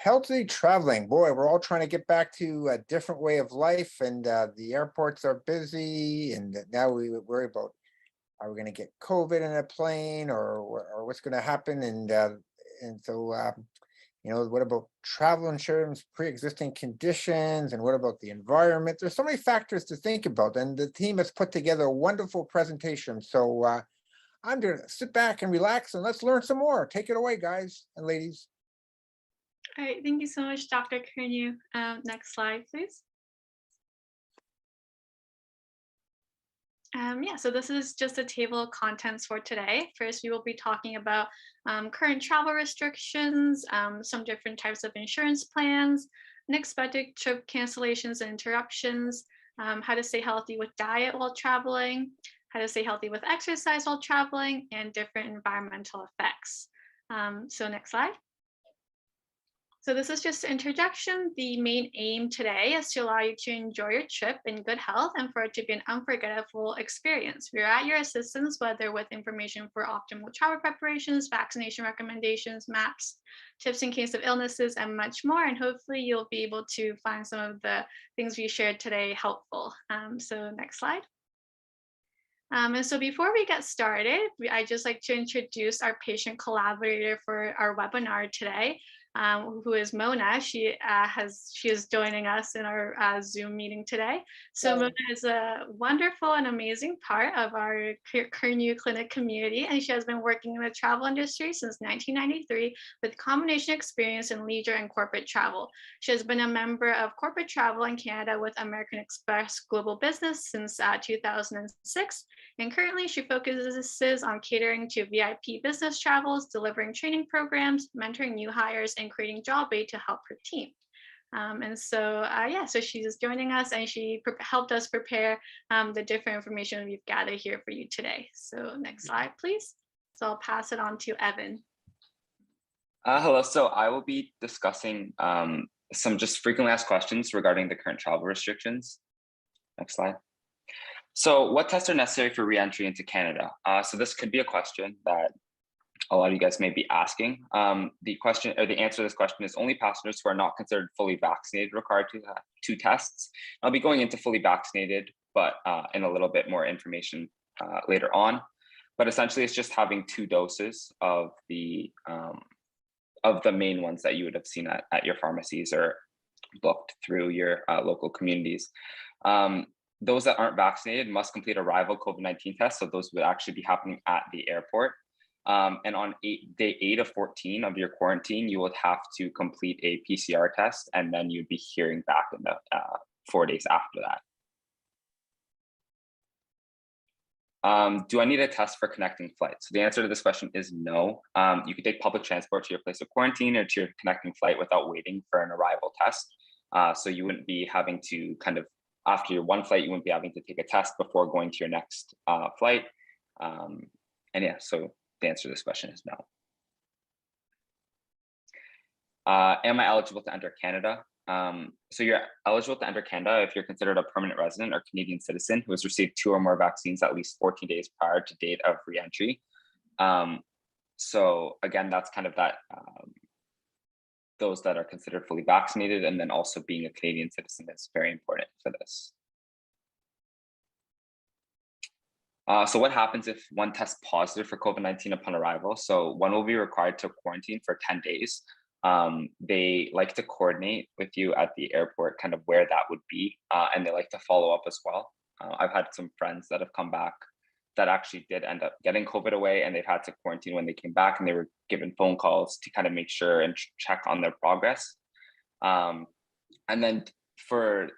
Healthy traveling. Boy, we're all trying to get back to a different way of life, and the airports are busy. And now we worry about, are we going to get COVID in a plane, or what's going to happen? And what about travel insurance, pre-existing conditions, and what about the environment? There's so many factors to think about, and the team has put together a wonderful presentation. So I'm going to sit back and relax, and let's learn some more. Take it away, guys and ladies. All right, thank you so much, Dr. Curnew. Next slide, please. Yeah, so this is just a table of contents for today. First, we will be talking about current travel restrictions, some different types of insurance plans, unexpected trip cancellations and interruptions, how to stay healthy with diet while traveling, how to stay healthy with exercise while traveling, and different environmental effects. So next slide. So this is just an introduction. The main aim today is to allow you to enjoy your trip in good health and for it to be an unforgettable experience. We're at your assistance, whether with information for optimal travel preparations, vaccination recommendations, maps, tips in case of illnesses, and much more. And hopefully you'll be able to find some of the things we shared today helpful. So next slide. And so before we get started, I'd just like to introduce our patient collaborator for our webinar today, who is Mona. She is joining us in our Zoom meeting today. So Mona is a wonderful and amazing part of our Curnew Clinic community, and she has been working in the travel industry since 1993 with combination experience in leisure and corporate travel. She has been a member of corporate travel in Canada with American Express Global Business since 2006. And currently she focuses on catering to VIP business travels, delivering training programs, mentoring new hires, and creating job aid to help her team. So she's joining us, and she helped us prepare the different information we've gathered here for you today. So next slide, please. So I'll pass it on to Evan. Hello, so I will be discussing some just frequently asked questions regarding the current travel restrictions. Next slide. So what tests are necessary for re-entry into Canada? So this could be a question that a lot of you guys may be asking. The answer to this question is only passengers who are not considered fully vaccinated required two tests. I'll be going into fully vaccinated, but in a little bit more information later on. But essentially, it's just having 2 doses of the main ones that you would have seen at your pharmacies or booked through your local communities. Those that aren't vaccinated must complete arrival COVID-19 tests. So those would actually be happening at the airport. And on day 8 of 14 of your quarantine, you would have to complete a PCR test, and then you'd be hearing back in the 4 days after that. Do I need a test for connecting flights? So the answer to this question is no. You can take public transport to your place of quarantine or to your connecting flight without waiting for an arrival test. So you wouldn't be having to after your one flight, you wouldn't be having to take a test before going to your next flight. So the answer to this question is no. Am I eligible to enter Canada? So you're eligible to enter Canada if you're considered a permanent resident or Canadian citizen who has received 2 or more vaccines at least 14 days prior to date of re-entry. So again, that's kind of that, those that are considered fully vaccinated, and then also being a Canadian citizen is very important for this. So what happens if one tests positive for COVID-19 upon arrival? So one will be required to quarantine for 10 days. They like to coordinate with you at the airport, kind of where that would be, and they like to follow up as well. I've had some friends that have come back that actually did end up getting COVID away, and they've had to quarantine when they came back, and they were given phone calls to kind of make sure and check on their progress. And then for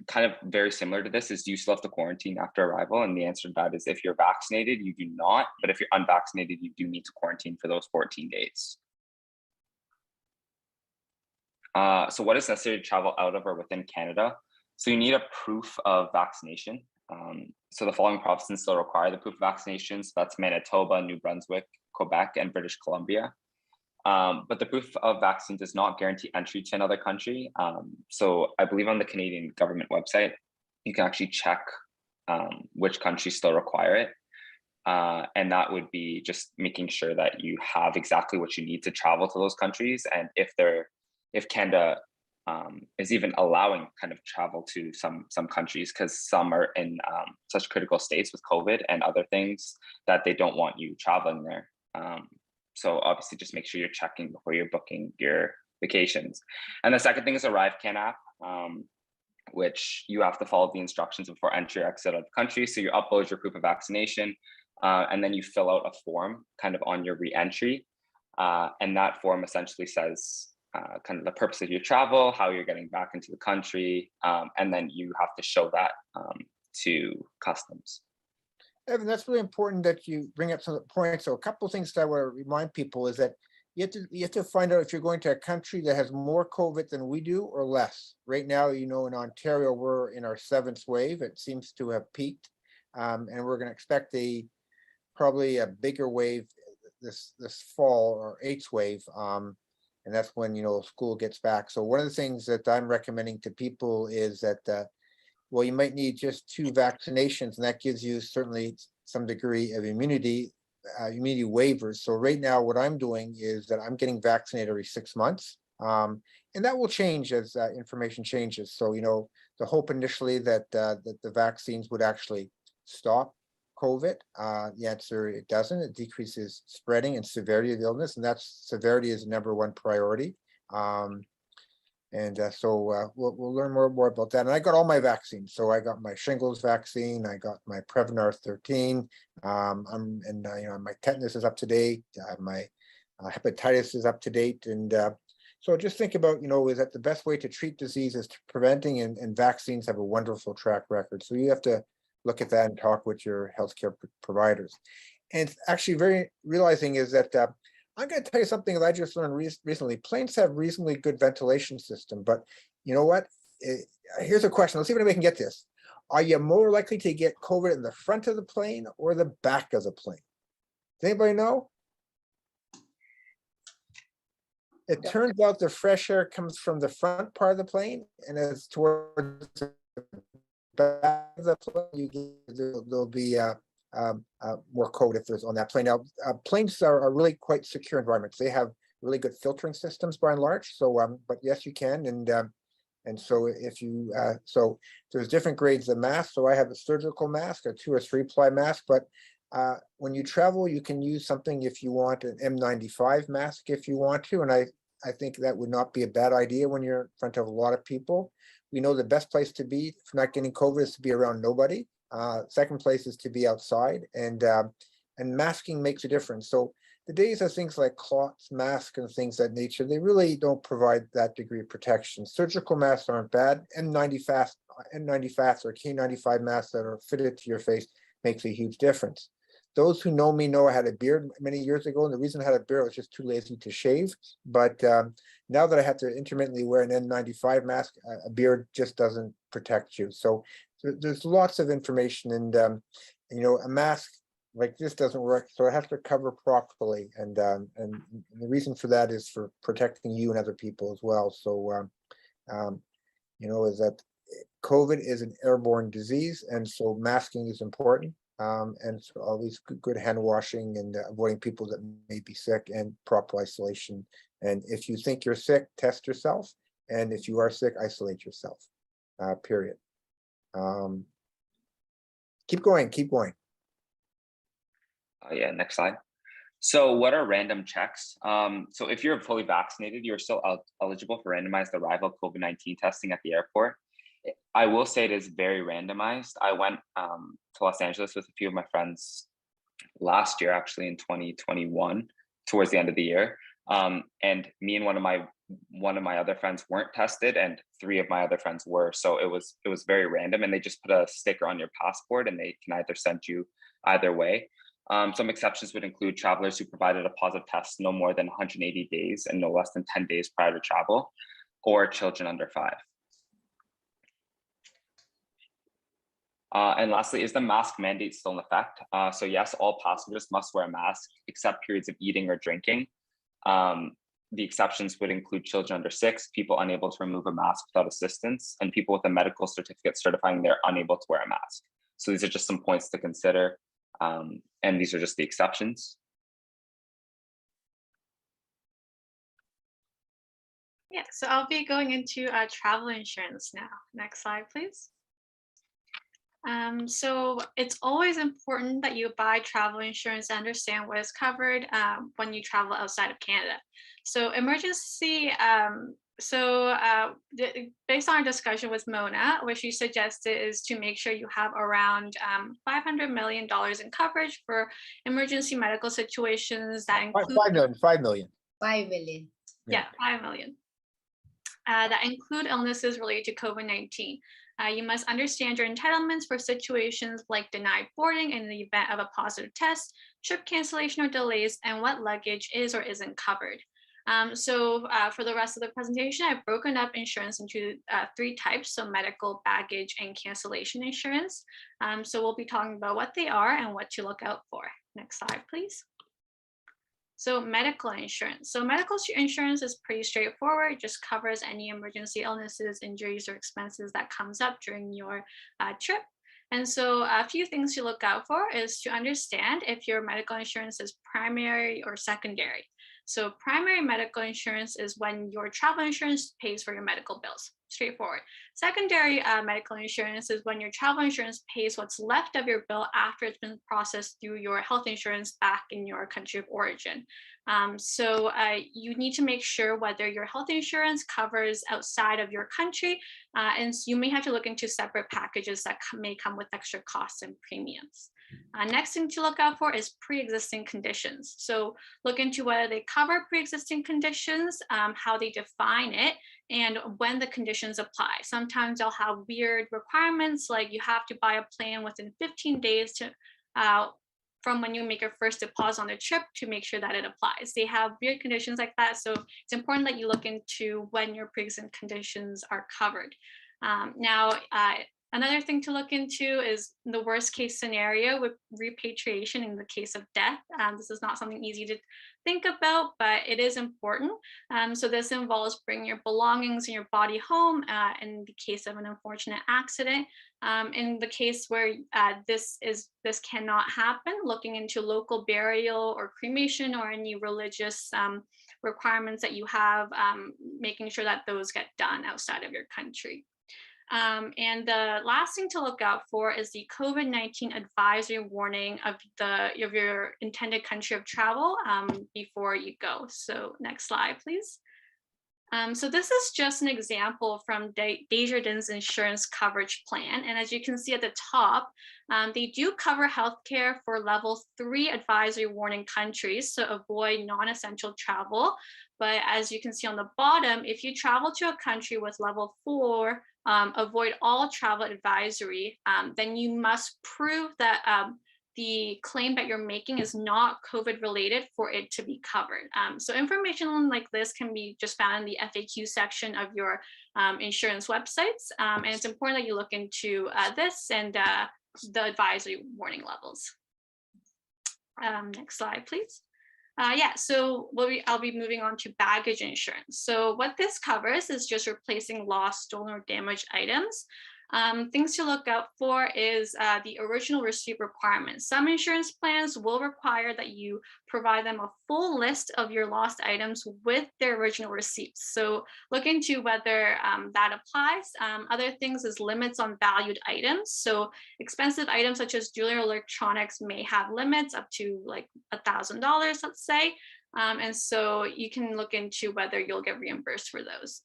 kind of very similar to this is, do you still have to quarantine after arrival? And the answer to that is, if you're vaccinated, you do not. But if you're unvaccinated, you do need to quarantine for those 14 days. So what is necessary to travel out of or within Canada? So you need a proof of vaccination. So the following provinces still require the proof of vaccination. So that's Manitoba, New Brunswick, Quebec, and British Columbia. But the proof of vaccine does not guarantee entry to another country. So I believe on the Canadian government website, you can actually check which countries still require it. And that would be just making sure that you have exactly what you need to travel to those countries. And if they're if Canada is even allowing kind of travel to some countries, because some are in such critical states with COVID and other things that they don't want you traveling there. So obviously just make sure you're checking before you're booking your vacations. And the second thing is ArriveCan app, which you have to follow the instructions before entry or exit of the country. So you upload your proof of vaccination, and then you fill out a form kind of on your re-entry. And that form essentially says kind of the purpose of your travel, how you're getting back into the country, and then you have to show that to customs. Evan, that's really important that you bring up some points. So a couple of things that I want to remind people is that you have to find out if you're going to a country that has more COVID than we do or less. Right now, you know, in Ontario, we're in our 7th wave. It seems to have peaked, and we're going to expect probably a bigger wave this fall, or 8th wave. And that's when, you know, school gets back. So one of the things that I'm recommending to people is that, well, you might need just 2 vaccinations, and that gives you certainly some degree of immunity waivers. So right now, what I'm doing is that I'm getting vaccinated every 6 months. And that will change as information changes. So, you know, the hope initially that the vaccines would actually stop COVID. The answer, it doesn't. It decreases spreading and severity of illness, and that's severity is the #1 priority. So we'll learn more about that. And I got all my vaccines. So I got my shingles vaccine. I got my Prevnar 13. You know, my tetanus is up to date. My hepatitis is up to date. And so just think about, you know, is that the best way to treat disease is preventing, and vaccines have a wonderful track record. So you have to look at that and talk with your healthcare providers. And actually realizing is that I'm going to tell you something that I just learned recently. Planes have reasonably good ventilation system, but you know what? Here's a question. Let's see if anybody can get this. Are you more likely to get COVID in the front of the plane or the back of the plane? Does anybody know? It turns out the fresh air comes from the front part of the plane, and as towards the back of the plane, there'll be more COVID if there's on that plane. Now, planes are really quite secure environments. They have really good filtering systems by and large. So, but yes, you can. And so if you, so there's different grades of masks. So I have a surgical mask, a 2 or 3 ply mask, but when you travel, you can use something if you want, an N95 mask if you want to. And I think that would not be a bad idea when you're in front of a lot of people. We know the best place to be for not getting COVID is to be around nobody. Second place is to be outside, and masking makes a difference. So the days of things like cloths, masks, and things of that nature, they really don't provide that degree of protection. Surgical masks aren't bad. N95 or K95 masks that are fitted to your face makes a huge difference. Those who know me know I had a beard many years ago, and the reason I had a beard, I was just too lazy to shave. But now that I have to intermittently wear an N95 mask, a beard just doesn't protect you. So there's lots of information, and you know, a mask like this doesn't work, so it has to cover properly, and the reason for that is for protecting you and other people as well. So you know, is that COVID is an airborne disease, and so masking is important. And so always good hand washing, and avoiding people that may be sick, and proper isolation. And if you think you're sick, test yourself. And if you are sick, isolate yourself, period. Keep going. Yeah, next slide. So what are random checks? So if you're fully vaccinated, you're still eligible for randomized arrival COVID-19 testing at the airport. I will say it is very randomized. I went to Los Angeles with a few of my friends last year, actually in 2021, towards the end of the year. And me and one of my other friends weren't tested, and 3 of my other friends were. So it was very random, and they just put a sticker on your passport, and they can either send you either way. Some exceptions would include travelers who provided a positive test no more than 180 days and no less than 10 days prior to travel, or children under 5. And lastly, is the mask mandate still in effect? So yes, all passengers must wear a mask except periods of eating or drinking. The exceptions would include children under 6, people unable to remove a mask without assistance, and people with a medical certificate certifying they're unable to wear a mask. So these are just some points to consider, and these are just the exceptions. Yeah, so I'll be going into travel insurance now. Next slide, please. So it's always important that you buy travel insurance and understand what is covered when you travel outside of Canada. So emergency, based on our discussion with Mona, what she suggested is to make sure you have around $500 million in coverage for emergency medical situations that include 5 million, 5 million. 5 million. yeah, 5 million. That include illnesses related to COVID-19. You must understand your entitlements for situations like denied boarding in the event of a positive test, trip cancellation or delays, and what luggage is or isn't covered. For the rest of the presentation, I've broken up insurance into 3 types, so medical, baggage, and cancellation insurance. So we'll be talking about what they are and what to look out for. Next slide, please. So medical insurance. So medical insurance is pretty straightforward. It just covers any emergency illnesses, injuries, or expenses that comes up during your trip. And so a few things to look out for is to understand if your medical insurance is primary or secondary. So primary medical insurance is when your travel insurance pays for your medical bills. Straightforward. Secondary medical insurance is when your travel insurance pays what's left of your bill after it's been processed through your health insurance back in your country of origin. You need to make sure whether your health insurance covers outside of your country, and you may have to look into separate packages that may come with extra costs and premiums. Next thing to look out for is pre-existing conditions. So look into whether they cover pre-existing conditions, how they define it, and when the conditions apply. Sometimes they'll have weird requirements, like you have to buy a plan within 15 days from when you make your first deposit on the trip to make sure that it applies. They have weird conditions like that, so it's important that you look into when your pre-existing conditions are covered. Another thing to look into is the worst case scenario with repatriation in the case of death. This is not something easy to think about, but it is important. So this involves bringing your belongings and your body home in the case of an unfortunate accident. In the case where this cannot happen, looking into local burial or cremation or any religious requirements that you have, making sure that those get done outside of your country. And the last thing to look out for is the COVID-19 advisory warning of your intended country of travel before you go. So next slide, please. So this is just an example from Desjardins Insurance Coverage Plan. And as you can see at the top, they do cover healthcare for level 3 advisory warning countries, so avoid non-essential travel. But as you can see on the bottom, if you travel to a country with level 4, avoid all travel advisory, then you must prove that the claim that you're making is not COVID related for it to be covered. So information like this can be just found in the FAQ section of your insurance websites. And it's important that you look into this and the advisory warning levels. Next slide, please. So I'll be moving on to baggage insurance. So what this covers is just replacing lost, stolen, or damaged items. Things to look out for is the original receipt requirements. Some insurance plans will require that you provide them a full list of your lost items with their original receipts. So look into whether that applies. Other things is limits on valued items. So expensive items such as jewelry or electronics may have limits up to like $1,000, let's say. And so you can look into whether you'll get reimbursed for those.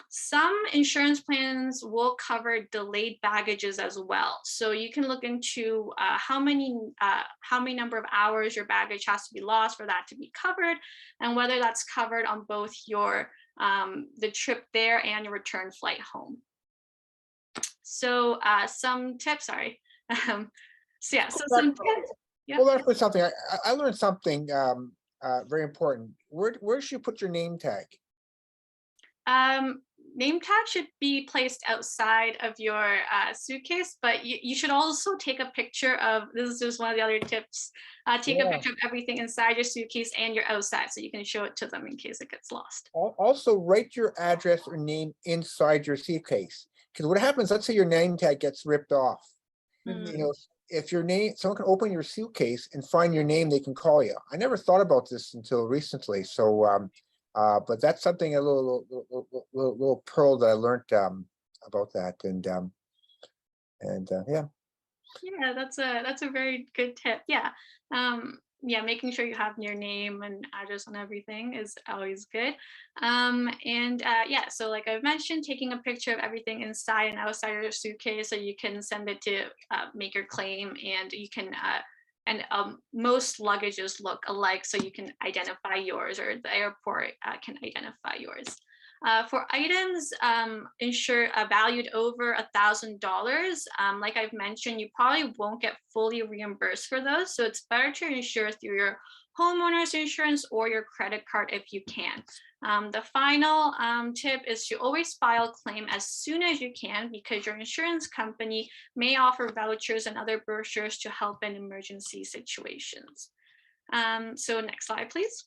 Some insurance plans will cover delayed baggages as well. So you can look into how many number of hours your baggage has to be lost for that to be covered, and whether that's covered on both your the trip there and your return flight home. So some tips, sorry. Some tips. Yeah. Well, that's something I learned something very important. Where should you put your name tag? Name tag should be placed outside of your suitcase, but you should also take a picture of, this is just one of the other tips, take a picture of everything inside your suitcase and your outside so you can show it to them in case it gets lost. Also write your address or name inside your suitcase, because what happens, let's say your name tag gets ripped off. You know, if your name, someone can open your suitcase and find your name, they can call you. I never thought about this until recently. So But that's something, a little pearl that I learned about that. And yeah. Yeah, that's a very good tip. Yeah. Yeah, making sure you have your name and address on everything is always good. And yeah, so like I've mentioned, taking a picture of everything inside and outside your suitcase so you can send it to make your claim, and you can most luggages look alike, so you can identify yours, or the airport can identify yours. For items valued over $1,000, like I've mentioned, you probably won't get fully reimbursed for those. So it's better to insure through your homeowner's insurance or your credit card if you can. The final tip is to always file a claim as soon as you can, because your insurance company may offer vouchers and other brochures to help in emergency situations. So next slide, please.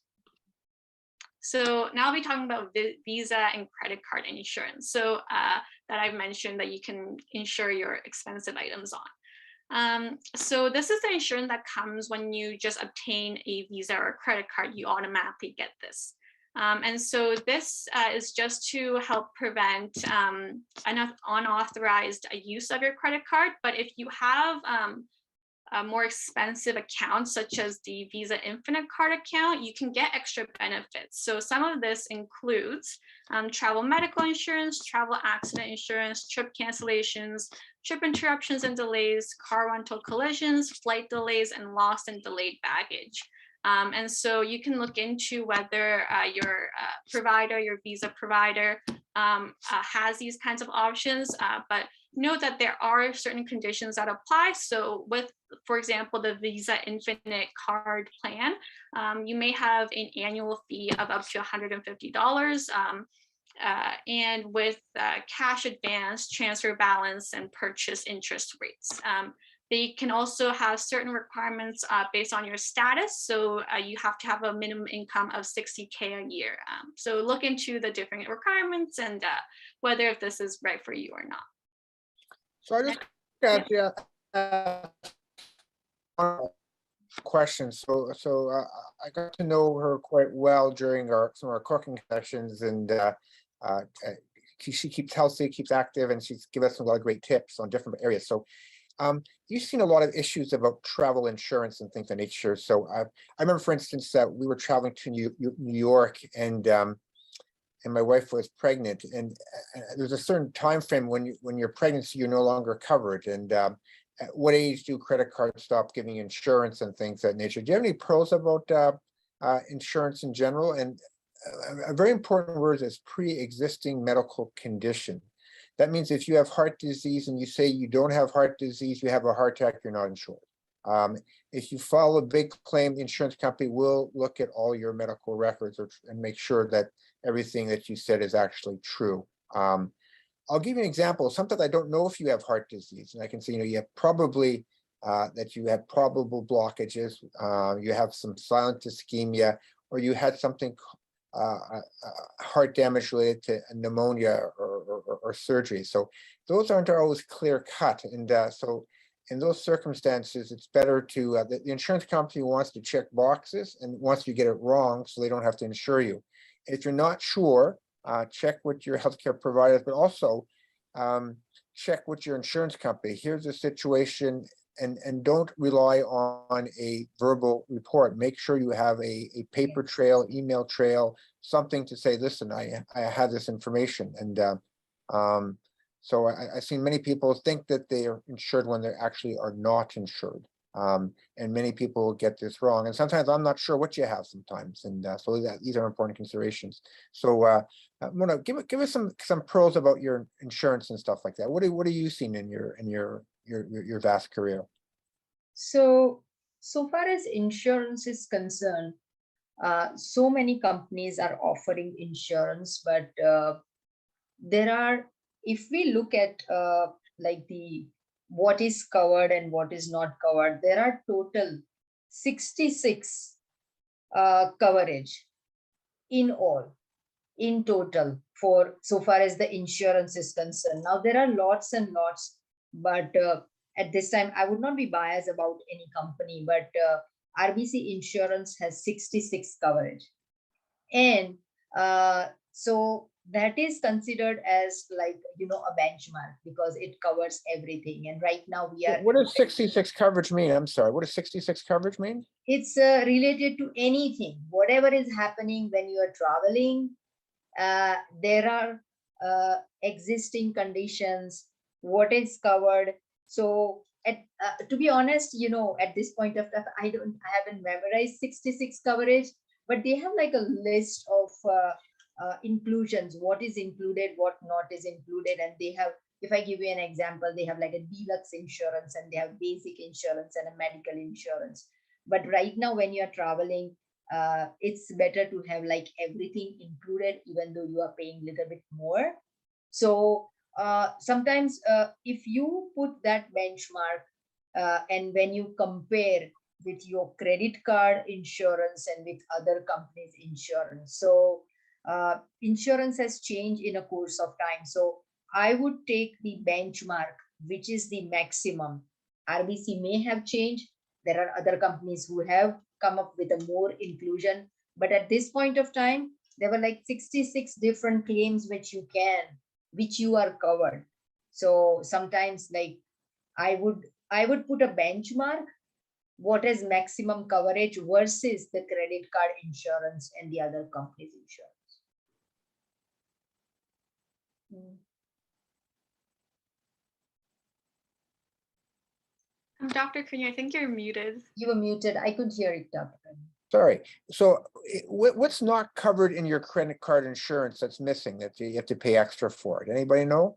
So now I'll be talking about Visa and credit card insurance. So that I've mentioned that you can insure your expensive items on. So this is the insurance that comes when you just obtain a Visa or a credit card. You automatically get this. And so this is just to help prevent unauthorized use of your credit card. But if you have a more expensive account, such as the Visa Infinite Card account, you can get extra benefits. So some of this includes travel medical insurance, travel accident insurance, trip cancellations, trip interruptions and delays, car rental collisions, flight delays, and lost and delayed baggage. And so you can look into whether your provider, your Visa provider, has these kinds of options, but note that there are certain conditions that apply. So with, for example, the Visa Infinite Card plan, you may have an annual fee of up to $150. And with cash advance, transfer balance, and purchase interest rates. They can also have certain requirements based on your status. So you have to have a minimum income of $60K a year. So look into the different requirements and whether if this is right for you or not. So I just got question. So I got to know her quite well during some of our cooking sessions, and she keeps healthy, keeps active, and she's given us a lot of great tips on different areas. So you've seen a lot of issues about travel insurance and things of nature. So I remember, for instance, that we were traveling to New York, and my wife was pregnant, and there's a certain time frame when you're pregnant, so you're no longer covered. And at what age do credit cards stop giving insurance and things of that nature? Do you have any pros about insurance in general? And a very important word is pre-existing medical condition. That means if you have heart disease and you say you don't have heart disease, you have a heart attack, you're not insured. If you file a big claim, the insurance company will look at all your medical records and make sure that everything that you said is actually true. I'll give you an example. Sometimes I don't know if you have heart disease, and I can say, you have probably that you have probable blockages, you have some silent ischemia, or you had something heart damage related to pneumonia or surgery. So those aren't always clear cut, and so in those circumstances, it's better to the insurance company wants to check boxes and wants you to get it wrong, so they don't have to insure you. If you're not sure, check with your healthcare providers, but also check with your insurance company. Here's the situation, and don't rely on a verbal report. Make sure you have a paper trail, email trail, something to say, listen, I had this information. And so I've seen many people think that they are insured when they actually are not insured. And many people get this wrong. And sometimes I'm not sure what you have sometimes. And so these are important considerations. So Mona, give us some pros about your insurance and stuff like that. What are you seeing in your vast career? So far as insurance is concerned, so many companies are offering insurance, but there are, if we look at like what is covered and what is not covered, there are total 66 coverage in total for so far as the insurance is concerned. Now there are lots and lots, but at this time I would not be biased about any company, but RBC Insurance has 66 coverage. And So that is considered as like, a benchmark because it covers everything. And right now we are, What does 66 coverage mean? I'm sorry, what does 66 coverage mean? it's related to anything, whatever is happening when you are traveling. There are existing conditions, what is covered. So to be honest, at this point of time, I haven't memorized 66 coverage, but they have like a list of inclusions, what is included, what not is included. And they have, if I give you an example, they have like a deluxe insurance and they have basic insurance and a medical insurance. But right now when you're traveling, it's better to have like everything included, even though you are paying a little bit more. So sometimes if you put that benchmark and when you compare with your credit card insurance and with other companies' insurance, so insurance has changed in a course of time. So I would take the benchmark, which is the maximum. RBC may have changed. There are other companies who have come up with a more inclusion, but at this point of time, there were like 66 different claims which you are covered. So sometimes like I would put a benchmark, what is maximum coverage versus the credit card insurance and the other company's insurance. Dr. Curnew, I think you're muted. You were muted. I could hear it, Dr. Sorry, so what's not covered in your credit card insurance that's missing that you have to pay extra for it? Anybody know?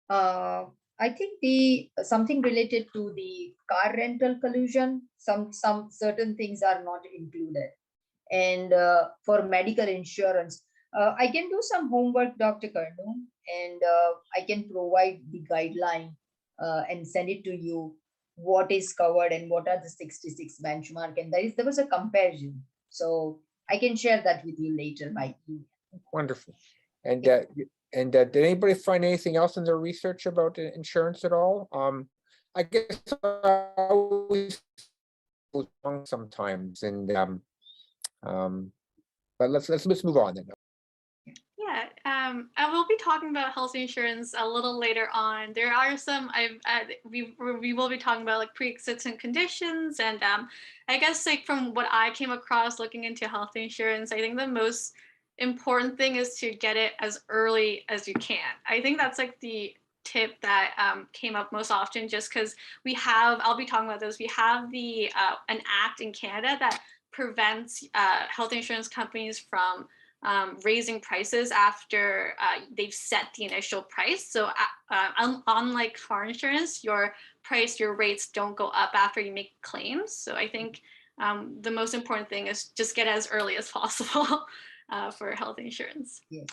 I think something related to the car rental collision, some certain things are not included. And for medical insurance, I can do some homework, Dr. Curnew, and I can provide the guideline and send it to you, what is covered and what are the 66 benchmark. And there was a comparison. So I can share that with you later by email. Wonderful. And did anybody find anything else in their research about insurance at all? I guess I always goes wrong sometimes, and but let's move on then. Yeah, I will be talking about health insurance a little later on. There are some we will be talking about like pre-existing conditions, and I guess like from what I came across looking into health insurance, I think the most important thing is to get it as early as you can. I think that's like the tip that came up most often, just because I'll be talking about this, we have an act in Canada that prevents health insurance companies from raising prices after they've set the initial price. So unlike car insurance, your rates don't go up after you make claims. So I think the most important thing is just get as early as possible for health insurance. Yes.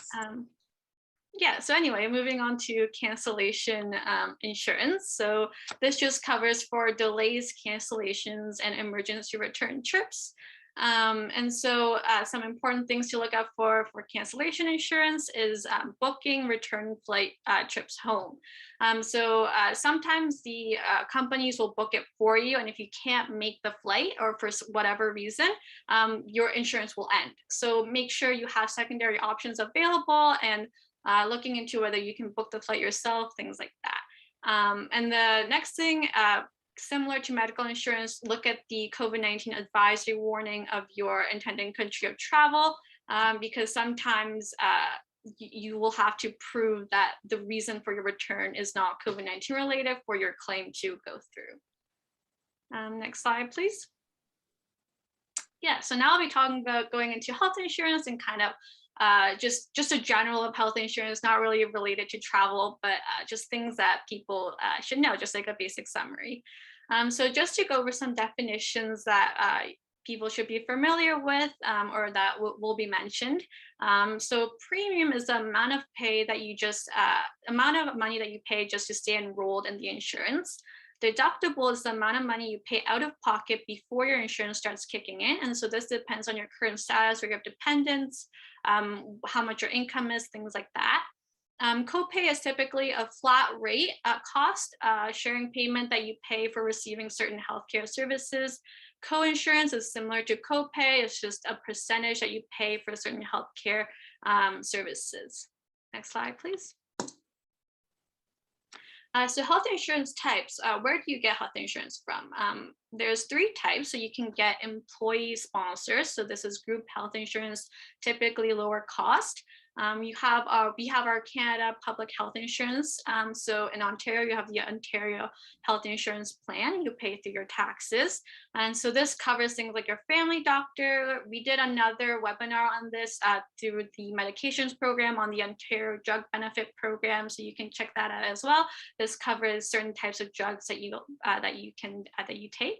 Yeah, so anyway, moving on to cancellation insurance. So this just covers for delays, cancellations, and emergency return trips. And so some important things to look out for cancellation insurance is booking return flight trips home. So sometimes the companies will book it for you, and if you can't make the flight or for whatever reason, your insurance will end. So make sure you have secondary options available and looking into whether you can book the flight yourself, things like that. And the next thing, similar to medical insurance, look at the COVID-19 advisory warning of your intended country of travel, because sometimes you will have to prove that the reason for your return is not COVID-19 related for your claim to go through. Next slide, please. Yeah, so now I'll be talking about going into health insurance and kind of just a general of health insurance, not really related to travel, but just things that people should know, just like a basic summary. So just to go over some definitions that people should be familiar with or that will be mentioned. So premium is the amount of pay that you amount of money that you pay just to stay enrolled in the insurance. Deductible is the amount of money you pay out of pocket before your insurance starts kicking in. And so this depends on your current status or your dependents, how much your income is, things like that. Copay is typically a flat rate cost sharing payment that you pay for receiving certain healthcare services. Co-insurance is similar to copay. It's just a percentage that you pay for certain healthcare services. Next slide, please. So health insurance types, where do you get health insurance from? There's 3 types. So you can get employee sponsors. So this is group health insurance, typically lower cost. We have our Canada public health insurance. So in Ontario, you have the Ontario Health Insurance Plan. You pay through your taxes. And so this covers things like your family doctor. We did another webinar on this through the medications program on the Ontario Drug Benefit Program. So you can check that out as well. This covers certain types of drugs that you take.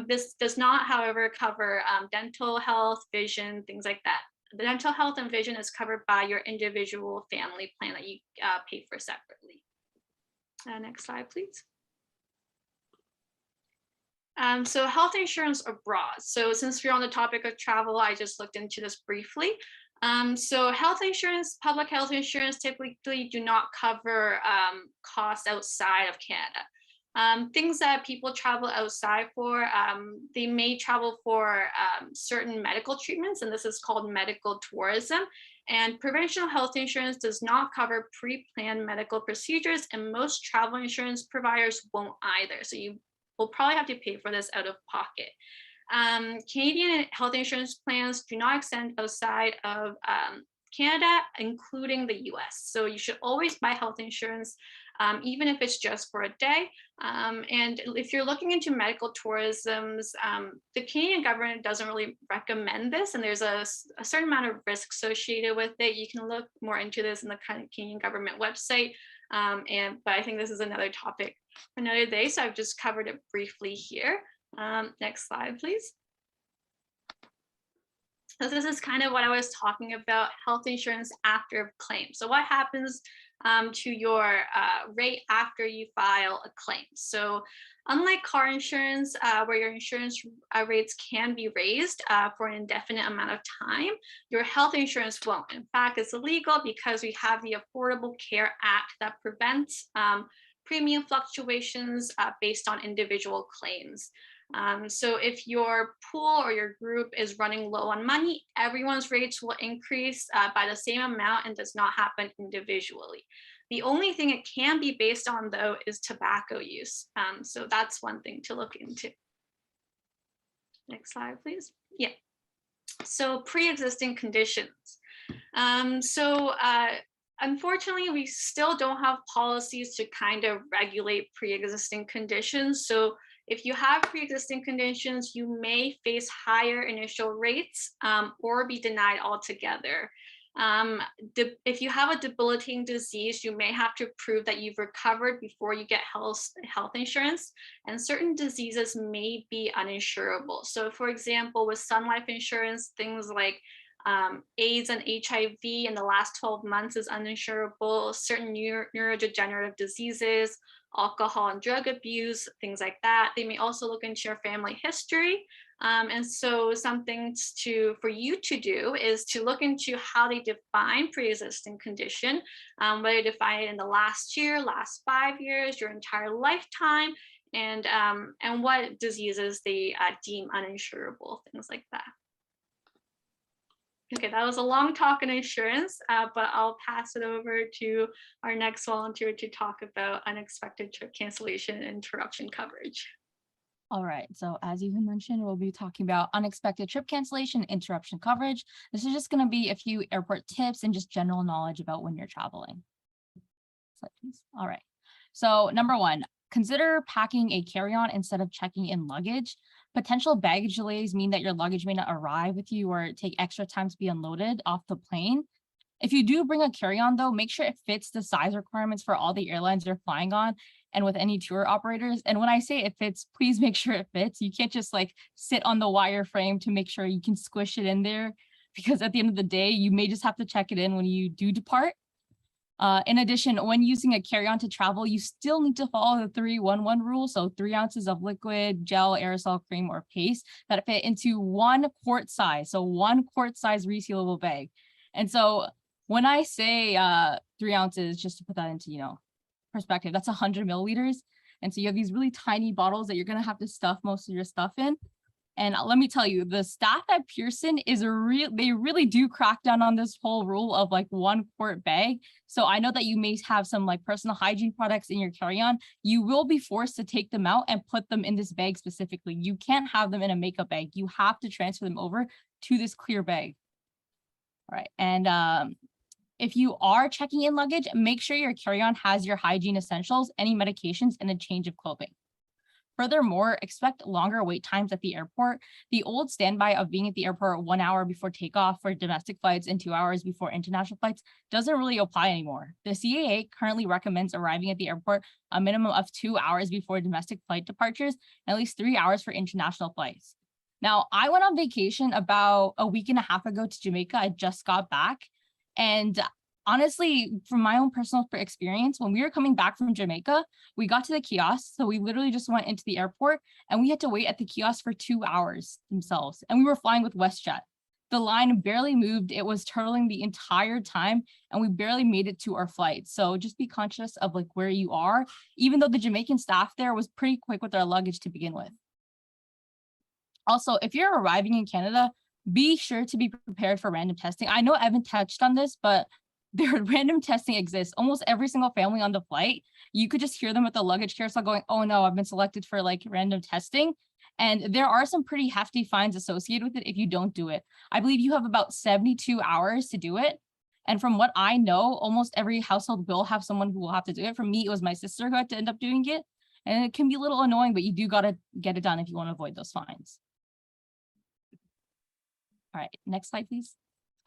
This does not, however, cover dental health, vision, things like that. The dental health and vision is covered by your individual family plan that you pay for separately. Next slide, please. So health insurance abroad. So since we're on the topic of travel, I just looked into this briefly. So health insurance, public health insurance typically do not cover costs outside of Canada. Things that people travel outside for, they may travel for certain medical treatments, and this is called medical tourism. And provincial health insurance does not cover pre-planned medical procedures, and most travel insurance providers won't either. So you will probably have to pay for this out of pocket. Canadian health insurance plans do not extend outside of Canada, including the US. So you should always buy health insurance, even if it's just for a day. And if you're looking into medical tourisms, the Canadian government doesn't really recommend this, and there's a certain amount of risk associated with it. You can look more into this in the Canadian government website, but I think this is another topic for another day, so I've just covered it briefly here. Next slide, please. So this is kind of what I was talking about, health insurance after claim. So what happens to your rate after you file a claim? So unlike car insurance, where your insurance rates can be raised for an indefinite amount of time, your health insurance won't. In fact, it's illegal because we have the Affordable Care Act that prevents premium fluctuations based on individual claims. So if your pool or your group is running low on money, everyone's rates will increase by the same amount and does not happen individually. The only thing it can be based on, though, is tobacco use. So that's one thing to look into. Next slide, please. Yeah. So pre-existing conditions. Unfortunately, we still don't have policies to kind of regulate pre-existing conditions. So if you have pre-existing conditions, you may face higher initial rates or be denied altogether. If you have a debilitating disease, you may have to prove that you've recovered before you get health insurance, and certain diseases may be uninsurable. So for example, with Sun Life insurance, things like AIDS and HIV in the last 12 months is uninsurable. Certain neurodegenerative diseases, alcohol and drug abuse, things like that. They may also look into your family history. And so some things for you to do is to look into how they define pre-existing condition, whether they define it in the last year, last 5 years, your entire lifetime, and what diseases they deem uninsurable, things like that. Okay, that was a long talk on insurance, but I'll pass it over to our next volunteer to talk about unexpected trip cancellation and interruption coverage. All right, so as you mentioned, we'll be talking about unexpected trip cancellation, interruption coverage. This is just going to be a few airport tips and just general knowledge about when you're traveling. All right, so number 1, consider packing a carry-on instead of checking in luggage. Potential baggage delays mean that your luggage may not arrive with you or take extra time to be unloaded off the plane. If you do bring a carry-on, though, make sure it fits the size requirements for all the airlines you're flying on and with any tour operators. And when I say it fits, please make sure it fits. You can't just like sit on the wireframe to make sure you can squish it in there, because at the end of the day, you may just have to check it in when you do depart. In addition, when using a carry-on to travel, you still need to follow the 3-1-1 rule. So 3 ounces of liquid, gel, aerosol, cream, or paste that fit into 1 quart size. So 1 quart size resealable bag. And so When I say 3 ounces, just to put that into, perspective, that's 100 milliliters. And so you have these really tiny bottles that you're going to have to stuff most of your stuff in. And let me tell you, the staff at Pearson they really do crack down on this whole rule of like 1 quart bag. So I know that you may have some like personal hygiene products in your carry-on. You will be forced to take them out and put them in this bag specifically. You can't have them in a makeup bag. You have to transfer them over to this clear bag. All right. And if you are checking in luggage, make sure your carry-on has your hygiene essentials, any medications, and a change of clothing. Furthermore, expect longer wait times at the airport. The old standby of being at the airport 1 hour before takeoff for domestic flights and 2 hours before international flights doesn't really apply anymore. The CAA currently recommends arriving at the airport a minimum of 2 hours before domestic flight departures and at least 3 hours for international flights. Now, I went on vacation about a week and a half ago to Jamaica. I just got back. And honestly, from my own personal experience, when we were coming back from Jamaica, we got to the kiosk. So we literally just went into the airport and we had to wait at the kiosk for 2 hours themselves. And we were flying with WestJet. The line barely moved. It was turtling the entire time and we barely made it to our flight. So just be conscious of like where you are, even though the Jamaican staff there was pretty quick with our luggage to begin with. Also, if you're arriving in Canada, be sure to be prepared for random testing. I know Evan touched on this, but random testing exists. Almost every single family on the flight, you could just hear them at the luggage carousel going, oh no, I've been selected for like random testing. And there are some pretty hefty fines associated with it if you don't do it. I believe you have about 72 hours to do it. And from what I know, almost every household will have someone who will have to do it. For me, it was my sister who had to end up doing it. And it can be a little annoying, but you do got to get it done if you want to avoid those fines. All right, next slide, please.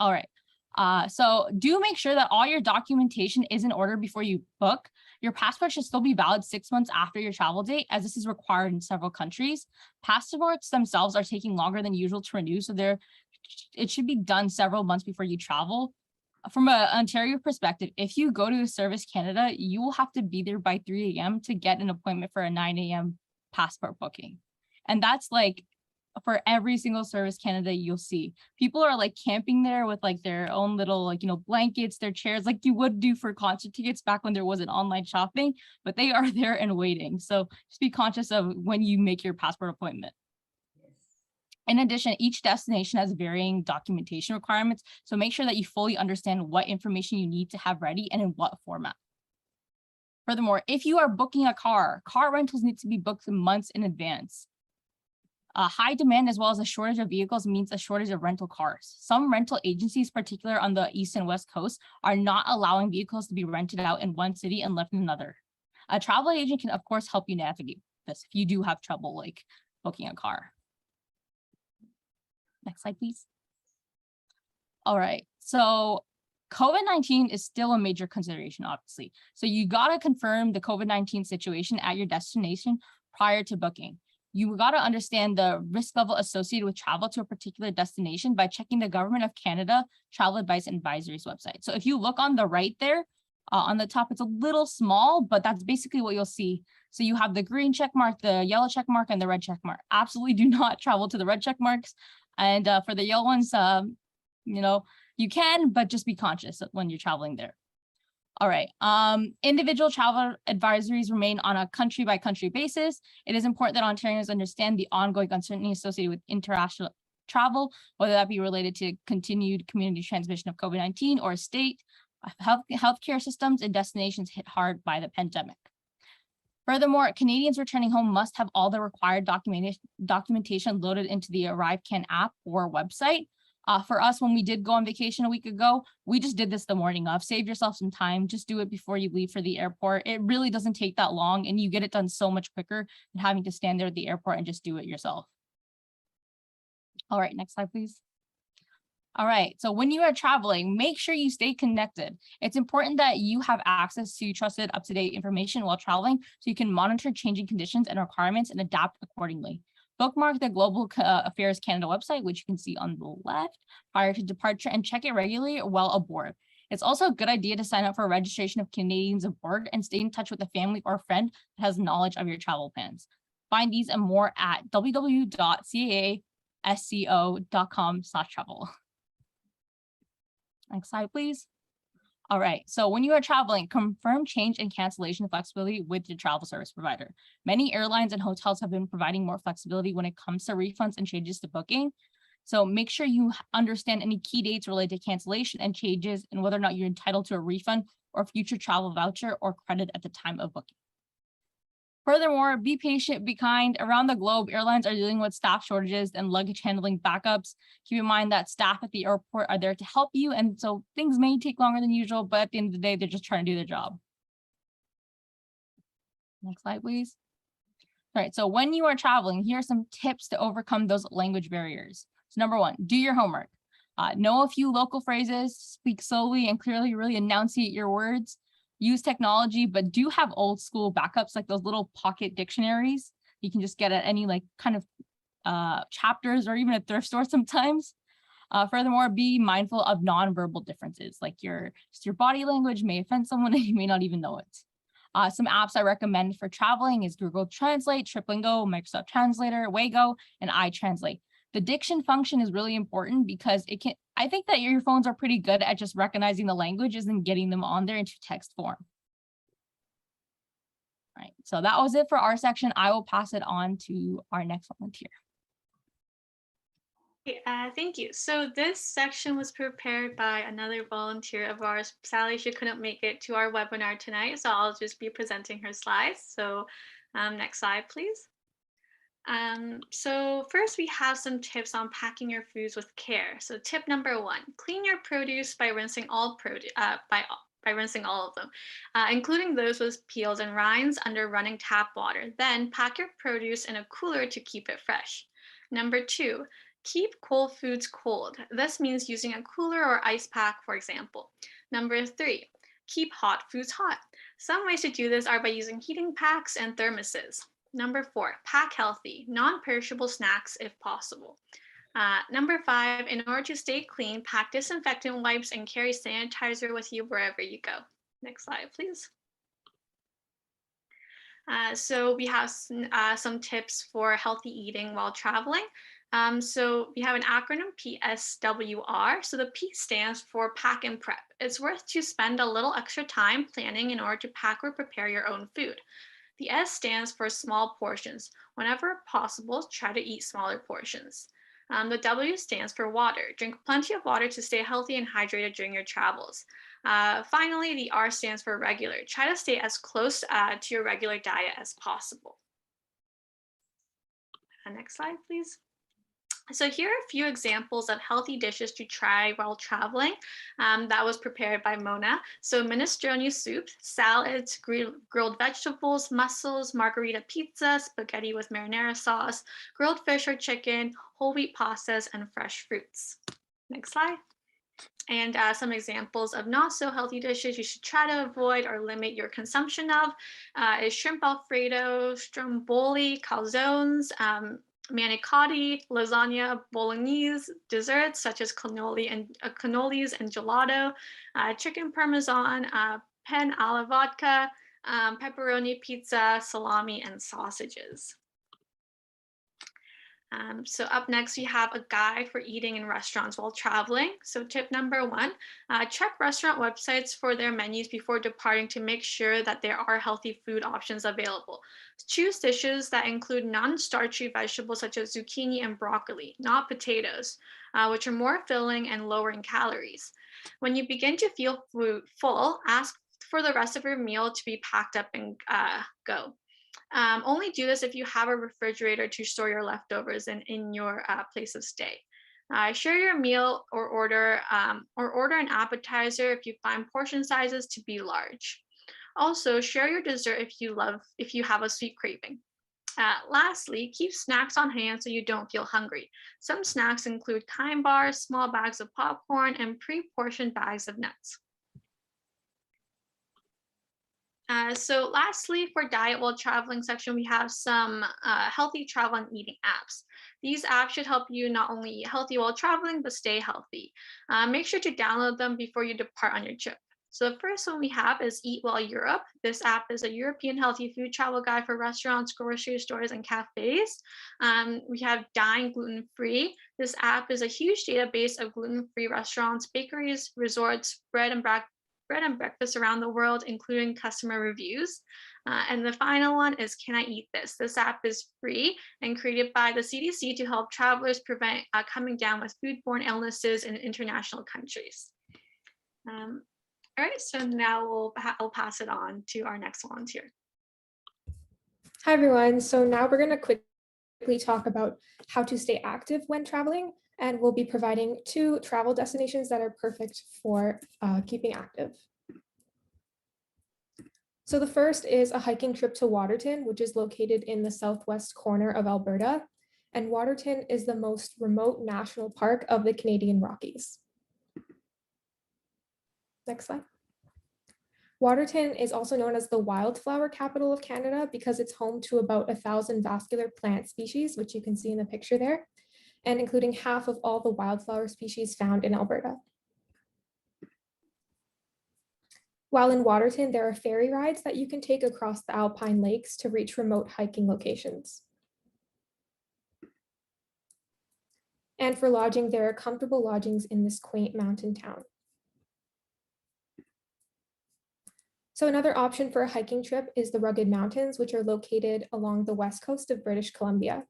All right. So do make sure that all your documentation is in order before you book. Your passport should still be valid 6 months after your travel date, as this is required in several countries. Passports themselves are taking longer than usual to renew, so it should be done several months before you travel. From an Ontario perspective, if you go to Service Canada, you will have to be there by 3 a.m. to get an appointment for a 9 a.m. passport booking. And that's like for every single Service Canada you'll see. People are like camping there with like their own little like, blankets, their chairs, like you would do for concert tickets back when there wasn't online shopping, but they are there and waiting. So just be conscious of when you make your passport appointment. In addition, each destination has varying documentation requirements, so make sure that you fully understand what information you need to have ready and in what format. Furthermore, if you are booking a car rentals need to be booked months in advance. High demand as well as a shortage of vehicles means a shortage of rental cars. Some rental agencies, particularly on the East and West Coast, are not allowing vehicles to be rented out in one city and left in another. A travel agent can, of course, help you navigate this if you do have trouble like booking a car. Next slide, please. All right, so COVID-19 is still a major consideration, obviously. So you gotta confirm the COVID-19 situation at your destination prior to booking. You gotta understand the risk level associated with travel to a particular destination by checking the Government of Canada Travel Advice and Advisories website. So if you look on the right there, on the top, it's a little small, but that's basically what you'll see. So you have the green check mark, the yellow check mark, and the red check mark. Absolutely do not travel to the red check marks. And for the yellow ones, you can, but just be conscious when you're traveling there. All right. Individual travel advisories remain on a country by country basis. It is important that Ontarians understand the ongoing uncertainty associated with international travel, whether that be related to continued community transmission of COVID-19 or state healthcare systems and destinations hit hard by the pandemic. Furthermore, Canadians returning home must have all the required documentation loaded into the ArriveCan app or website. For us, when we did go on vacation a week ago, we just did this the morning of. Save yourself some time. Just do it before you leave for the airport. It really doesn't take that long, and you get it done so much quicker than having to stand there at the airport and just do it yourself. All right, next slide, please. All right, so when you are traveling, make sure you stay connected. It's important that you have access to trusted, up-to-date information while traveling so you can monitor changing conditions and requirements and adapt accordingly. Bookmark the Global Affairs Canada website, which you can see on the left, prior to departure, and check it regularly while aboard. It's also a good idea to sign up for a registration of Canadians aboard and stay in touch with a family or friend that has knowledge of your travel plans. Find these and more at www.caasco.com/travel. Next slide, please. All right, so when you are traveling, confirm change and cancellation flexibility with your travel service provider. Many airlines and hotels have been providing more flexibility when it comes to refunds and changes to booking. So make sure you understand any key dates related to cancellation and changes and whether or not you're entitled to a refund or future travel voucher or credit at the time of booking. Furthermore, be patient, be kind. Around the globe, airlines are dealing with staff shortages and luggage handling backups. Keep in mind that staff at the airport are there to help you, and so things may take longer than usual, but at the end of the day, they're just trying to do their job. Next slide, please. All right, so when you are traveling, here are some tips to overcome those language barriers. So number one, do your homework. Know a few local phrases, speak slowly and clearly, really enunciate your words. Use technology, but do have old school backups like those little pocket dictionaries. You can just get at any like kind of chapters or even a thrift store sometimes. Furthermore, be mindful of nonverbal differences, like your body language may offend someone and you may not even know it. Some apps I recommend for traveling is Google Translate, Triplingo, Microsoft Translator, Wago, and iTranslate. The diction function is really important because I think that your phones are pretty good at just recognizing the languages and getting them on there into text form. All right, so that was it for our section. I will pass it on to our next volunteer. Thank you. So this section was prepared by another volunteer of ours. Sally, she couldn't make it to our webinar tonight, so I'll just be presenting her slides. So next slide, please. So first we have some tips on packing your foods with care. So tip number one, clean your produce by rinsing all produce, by rinsing all of them, including those with peels and rinds under running tap water. Then pack your produce in a cooler to keep it fresh. Number two, keep cold foods cold. This means using a cooler or ice pack, for example. Number three, keep hot foods hot. Some ways to do this are by using heating packs and thermoses. Number four, pack healthy, non-perishable snacks if possible. Number five, in order to stay clean, pack disinfectant wipes and carry sanitizer with you wherever you go. Next slide, please. So we have some tips for healthy eating while traveling. So we have an acronym PSWR. So the P stands for pack and prep. It's worth to spend a little extra time planning in order to pack or prepare your own food. The S stands for small portions. Whenever possible, try to eat smaller portions. The W stands for water. Drink plenty of water to stay healthy and hydrated during your travels. Finally, the R stands for regular. Try to stay as close to your regular diet as possible. Next slide, please. So here are a few examples of healthy dishes to try while traveling that was prepared by Mona. So minestrone soup, salads, grilled vegetables, mussels, margarita pizza, spaghetti with marinara sauce, grilled fish or chicken, whole wheat pastas, and fresh fruits. Next slide. And some examples of not so healthy dishes you should try to avoid or limit your consumption of is shrimp Alfredo, stromboli, calzones, manicotti, lasagna, bolognese, desserts such as cannolis and gelato, chicken parmesan, pen alla vodka, pepperoni pizza, salami, and sausages. So up next, we have a guide for eating in restaurants while traveling. So tip number one, check restaurant websites for their menus before departing to make sure that there are healthy food options available. Choose dishes that include non-starchy vegetables such as zucchini and broccoli, not potatoes, which are more filling and lower in calories. When you begin to feel full, ask for the rest of your meal to be packed up and go. Only do this if you have a refrigerator to store your leftovers in your place of stay. Share your meal or order an appetizer if you find portion sizes to be large. Also, share your dessert if you have a sweet craving. Lastly, keep snacks on hand so you don't feel hungry. Some snacks include Kind bars, small bags of popcorn, and pre-portioned bags of nuts. So lastly, for diet while traveling section, we have some healthy travel and eating apps. These apps should help you not only eat healthy while traveling, but stay healthy. Make sure to download them before you depart on your trip. So the first one we have is Eat Well Europe. This app is a European healthy food travel guide for restaurants, grocery stores, and cafes. We have Dine Gluten Free. This app is a huge database of gluten-free restaurants, bakeries, resorts, bread and bread and breakfast around the world, including customer reviews. And the final one is Can I Eat This? This app is free and created by the CDC to help travelers prevent coming down with foodborne illnesses in international countries. All right, so now I'll pass it on to our next volunteer. Hi, everyone. So now we're going to quickly talk about how to stay active when traveling, and we'll be providing 2 travel destinations that are perfect for keeping active. So the first is a hiking trip to Waterton, which is located in the southwest corner of Alberta. And Waterton is the most remote national park of the Canadian Rockies. Next slide. Waterton is also known as the wildflower capital of Canada because it's home to about 1,000 vascular plant species, which you can see in the picture there, and including half of all the wildflower species found in Alberta. While in Waterton, there are ferry rides that you can take across the Alpine Lakes to reach remote hiking locations. And for lodging, there are comfortable lodgings in this quaint mountain town. So another option for a hiking trip is the rugged mountains, which are located along the west coast of British Columbia.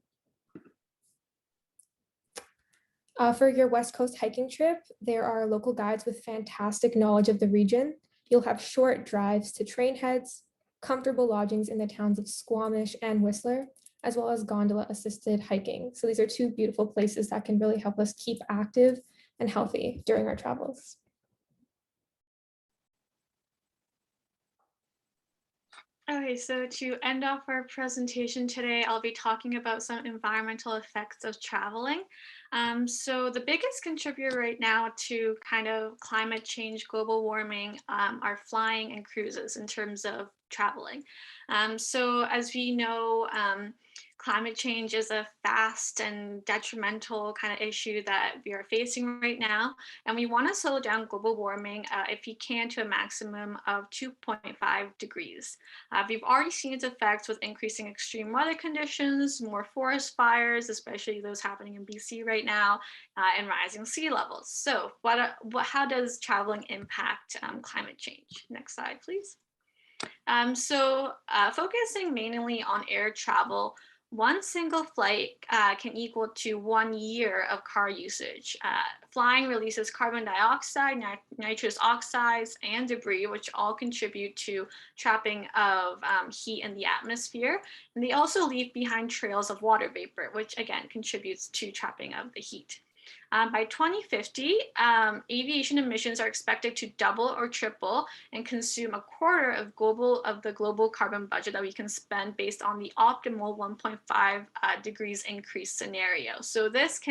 For your West Coast hiking trip, there are local guides with fantastic knowledge of the region. You'll have short drives to train heads, comfortable lodgings in the towns of Squamish and Whistler, as well as gondola assisted hiking. So these are 2 beautiful places that can really help us keep active and healthy during our travels. Okay, so to end off our presentation today, I'll be talking about some environmental effects of traveling. So the biggest contributor right now to kind of climate change, global warming, are flying and cruises in terms of traveling. So as we know, climate change is a fast and detrimental kind of issue that we are facing right now. And we want to slow down global warming, if you can, to a maximum of 2.5 degrees. We've already seen its effects with increasing extreme weather conditions, more forest fires, especially those happening in BC right now, and rising sea levels. So how does traveling impact climate change? Next slide, please. Focusing mainly on air travel, one single flight can equal to 1 year of car usage. Flying releases carbon dioxide, nitrous oxides, and debris, which all contribute to trapping of heat in the atmosphere. And they also leave behind trails of water vapor, which again contributes to trapping of the heat. By 2050, aviation emissions are expected to double or triple and consume a quarter of the global carbon budget that we can spend based on the optimal 1.5 degrees increase scenario. So this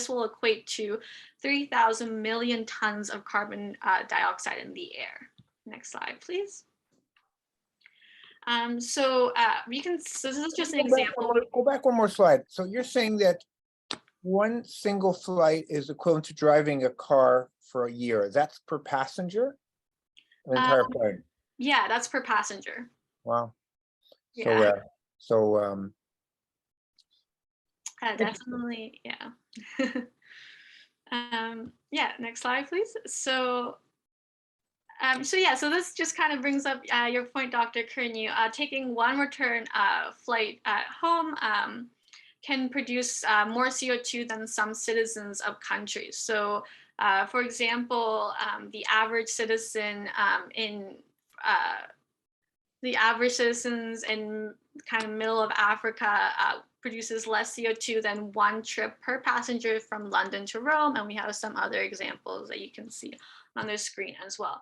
will equate to 3,000 million tons of carbon dioxide in the air. Next slide, please. So this is just an example. Go back one more slide. So you're saying that one single flight is equivalent to driving a car for a year. That's per passenger? An entire plane? Yeah, that's per passenger. Wow. Yeah. Definitely, yeah. Yeah, next slide, please. So this just kind of brings up your point, Dr. Curnew. Taking one return flight at home can produce more CO2 than some citizens of countries. So, for example, the average citizens in kind of middle of Africa produces less CO2 than one trip per passenger from London to Rome. And we have some other examples that you can see on the screen as well.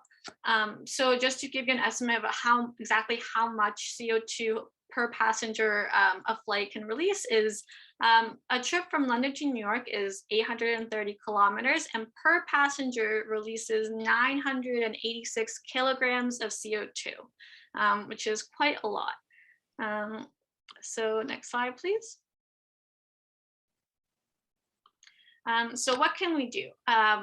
So just to give you an estimate of exactly how much CO2 per passenger a flight can release is a trip from London to New York is 830 kilometers, and per passenger releases 986 kilograms of CO2, which is quite a lot. So next slide, please. So what can we do?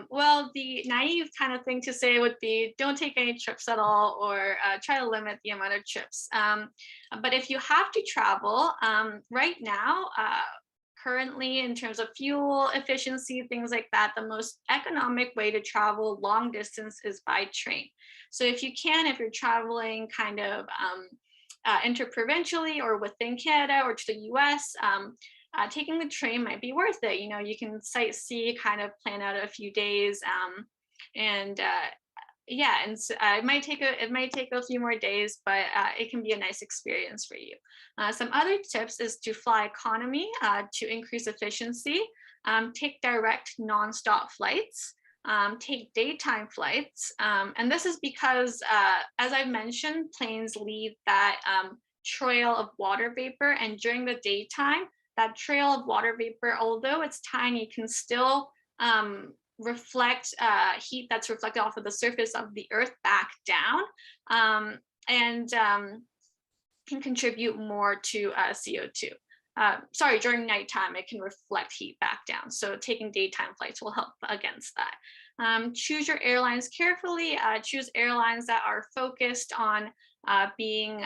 Well, the naive kind of thing to say would be don't take any trips at all, or try to limit the amount of trips. But if you have to travel, right now, currently in terms of fuel efficiency, things like that, the most economic way to travel long distance is by train. So if you can, if you're traveling kind of interprovincially or within Canada or to the US, taking the train might be worth it. You know, you can sightsee, kind of plan out a few days, and yeah, and so, it might take a few more days, but it can be a nice experience for you. Some other tips is to fly economy to increase efficiency. Take direct nonstop flights. Take daytime flights, and this is because, as I've mentioned, planes leave that trail of water vapor, and during the daytime, that trail of water vapor, although it's tiny, can still reflect heat that's reflected off of the surface of the earth back down, and can contribute more to CO2. Sorry, during nighttime, it can reflect heat back down. So taking daytime flights will help against that. Choose your airlines carefully. Choose airlines that are focused on being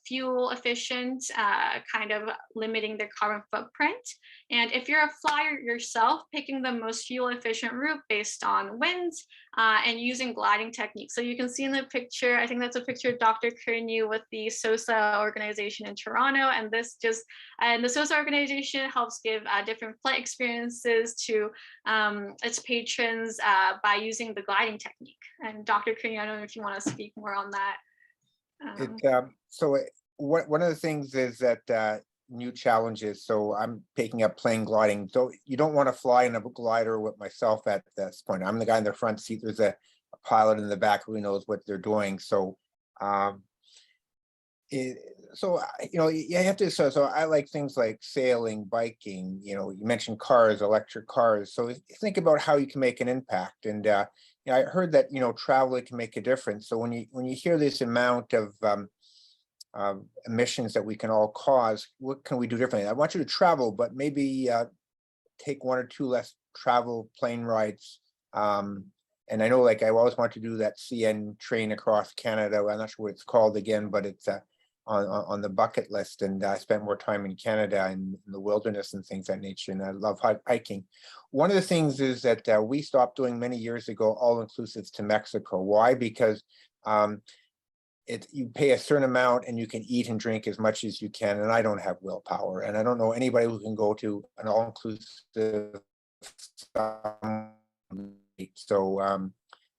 fuel efficient, kind of limiting their carbon footprint. And if you're a flyer yourself, picking the most fuel efficient route based on winds and using gliding techniques. So you can see in the picture, I think that's a picture of Dr. Curnew with the SOSA organization in Toronto. And the SOSA organization helps give different flight experiences to its patrons by using the gliding technique. And Dr. Curnew, I don't know if you want to speak more on that. One of the things is that new challenges. So I'm picking up plane gliding. So you don't want to fly in a glider with myself at this point. I'm the guy in the front seat. There's a pilot in the back who knows what they're doing. So you know, you have to. So I like things like sailing, biking. You know, you mentioned cars, electric cars. So think about how you can make an impact. And you know, I heard that, you know, travel can make a difference. So when you hear this amount of emissions that we can all cause, what can we do differently? I want you to travel, but maybe take one or two less travel plane rides. And I know, like, I always want to do that CN train across Canada. I'm not sure what it's called again, but it's on the bucket list. And I spent more time in Canada and in the wilderness and things of that nature. And I love hiking. One of the things is that we stopped doing many years ago all-inclusives to Mexico. Why? Because you pay a certain amount and you can eat and drink as much as you can. And I don't have willpower. And I don't know anybody who can go to an all-inclusive.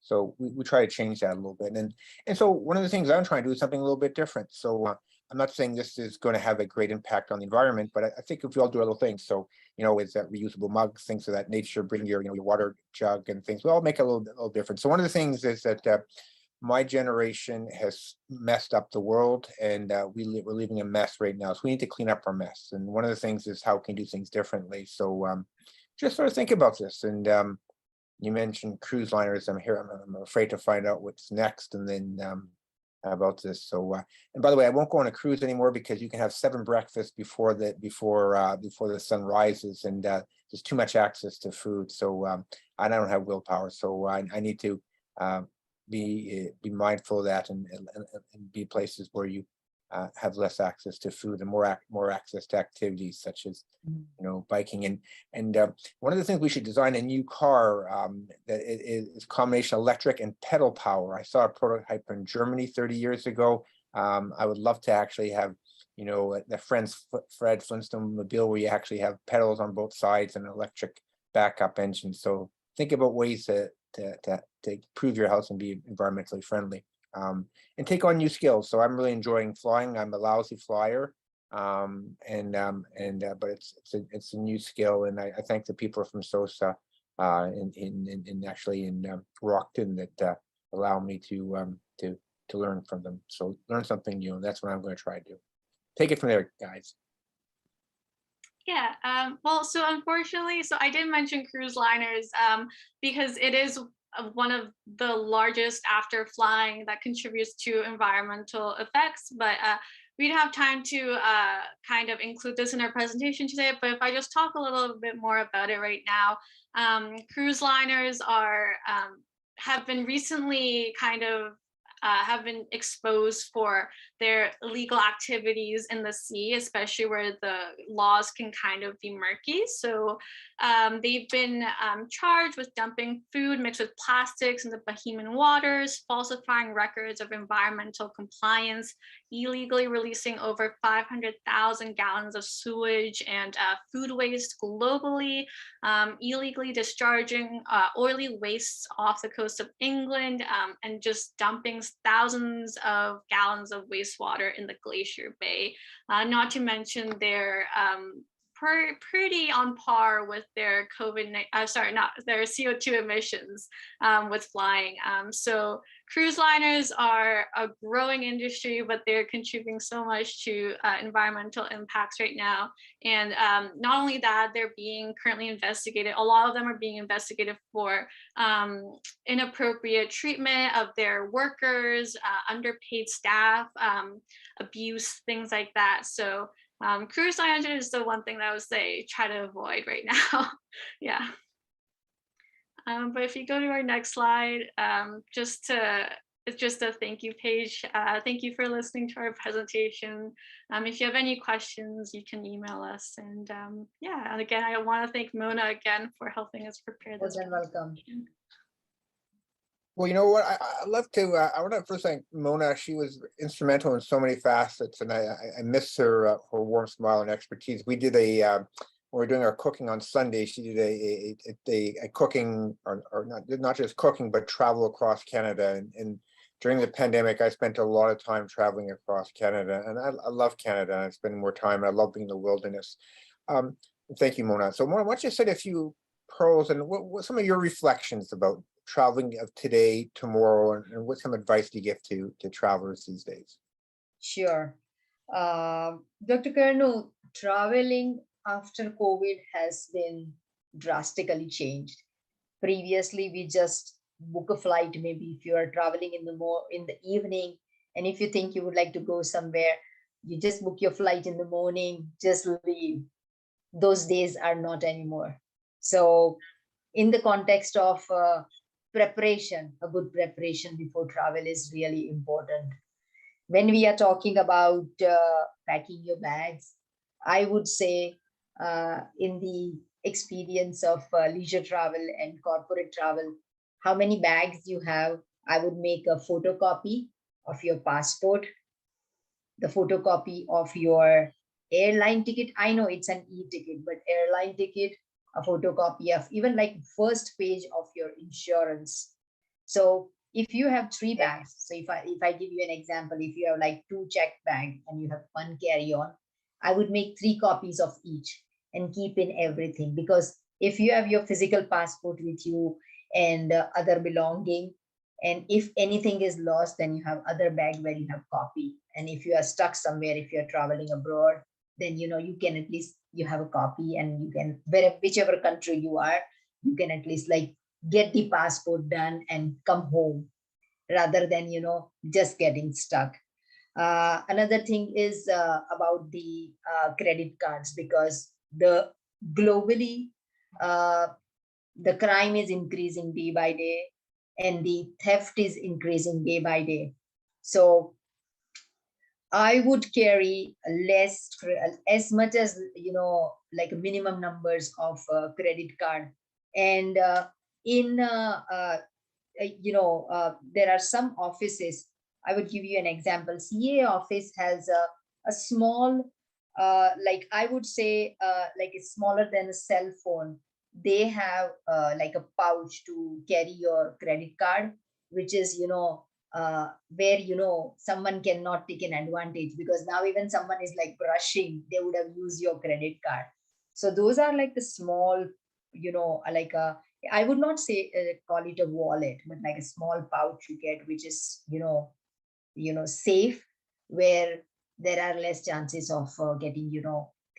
So we try to change that a little bit. And so one of the things I'm trying to do is something a little bit different. So I'm not saying this is going to have a great impact on the environment, but I think if we all do a little things, so, you know, it's that reusable mugs, things of that nature, bring your, you know, your water jug and things, we all make a little different. So one of the things is that my generation has messed up the world, and we're leaving a mess right now. So we need to clean up our mess. And one of the things is how can we do things differently. So just sort of think about this. And you mentioned cruise liners. I'm afraid to find out what's next, and then about this. So, and by the way, I won't go on a cruise anymore because you can have 7 breakfasts before the sun rises, and there's too much access to food. So I don't have willpower. So I need to be mindful of that and be places where you have less access to food and more access to activities such as, you know, biking. And one of the things, we should design a new car that is combination electric and pedal power. I saw a prototype in Germany 30 years ago. I would love to actually have, you know, the Fred Flintstone mobile where you actually have pedals on both sides and an electric backup engine. So think about ways to improve your house and be environmentally friendly. And take on new skills. So I'm really enjoying flying. I'm a lousy flyer, but it's a new skill. And I thank the people from SOSA in Rockton that allow me to learn from them. So learn something new. That's what I'm going to try to do. Take it from there, guys. Yeah, well, so unfortunately, so I did mention cruise liners because it is one of the largest after flying that contributes to environmental effects, but we don't have time to kind of include this in our presentation today. But if I just talk a little bit more about it right now, cruise liners have been recently kind of have been exposed for their illegal activities in the sea, especially where the laws can kind of be murky. So they've been charged with dumping food mixed with plastics into Bahamian waters, falsifying records of environmental compliance, illegally releasing over 500,000 gallons of sewage and food waste globally, illegally discharging oily wastes off the coast of England, and just dumping thousands of gallons of wastewater in the Glacier Bay. Not to mention their pretty on par with their their CO2 emissions with flying. So cruise liners are a growing industry, but they're contributing so much to environmental impacts right now. And not only that, they're being currently investigated. A lot of them are being investigated for inappropriate treatment of their workers, underpaid staff, abuse, things like that. So cruise lines is the one thing that I would say try to avoid right now. Yeah. But if you go to our next slide, it's just a thank you page. Thank you for listening to our presentation. If you have any questions, you can email us. And yeah, and again, I want to thank Mona again for helping us prepare this. Welcome. Well, you know what? I'd love to. I want to first thank Mona. She was instrumental in so many facets, and I miss her warm smile and expertise. We did when we were doing our cooking on Sunday. She did a cooking, or not just cooking, but travel across Canada. And during the pandemic, I spent a lot of time traveling across Canada, and I love Canada. I spend more time. I love being in the wilderness. Thank you, Mona. So, Mona, why don't you say a few pearls and what some of your reflections about traveling of today, tomorrow, and what some advice do you give to travelers these days? Sure. Dr. Curnew, traveling after COVID has been drastically changed. Previously, we just book a flight, maybe if you are traveling in the evening, and if you think you would like to go somewhere, you just book your flight in the morning, just leave. Those days are not anymore. So in the context of preparation, a good preparation before travel is really important. When we are talking about packing your bags, I would say in the experience of leisure travel and corporate travel, how many bags you have, I would make a photocopy of your passport, the photocopy of your airline ticket. I know it's an e-ticket, but airline ticket, a photocopy of even like first page of your insurance. So if you have 3 bags, so if I give you an example, if you have like 2 checked bags and you have 1 carry-on, I would make 3 copies of each and keep in everything. Because if you have your physical passport with you and other belonging, and if anything is lost, then you have other bag where you have copy. And if you are stuck somewhere, if you're traveling abroad, then you can at least you have a copy, and you can, whichever country you are, you can at least like get the passport done and come home, rather than just getting stuck. Another thing is about the credit cards, because globally the crime is increasing day by day, and the theft is increasing day by day. So I would carry less, as much as like minimum numbers of credit card. And there are some offices. I would give you an example. CA office has a small, like I would say, like it's smaller than a cell phone. They have like a pouch to carry your credit card, which is where someone cannot take an advantage, because now even someone is like brushing, they would have used your credit card. So those are like the small, like I would not say call it a wallet, but like a small pouch you get, which is safe, where there are less chances of getting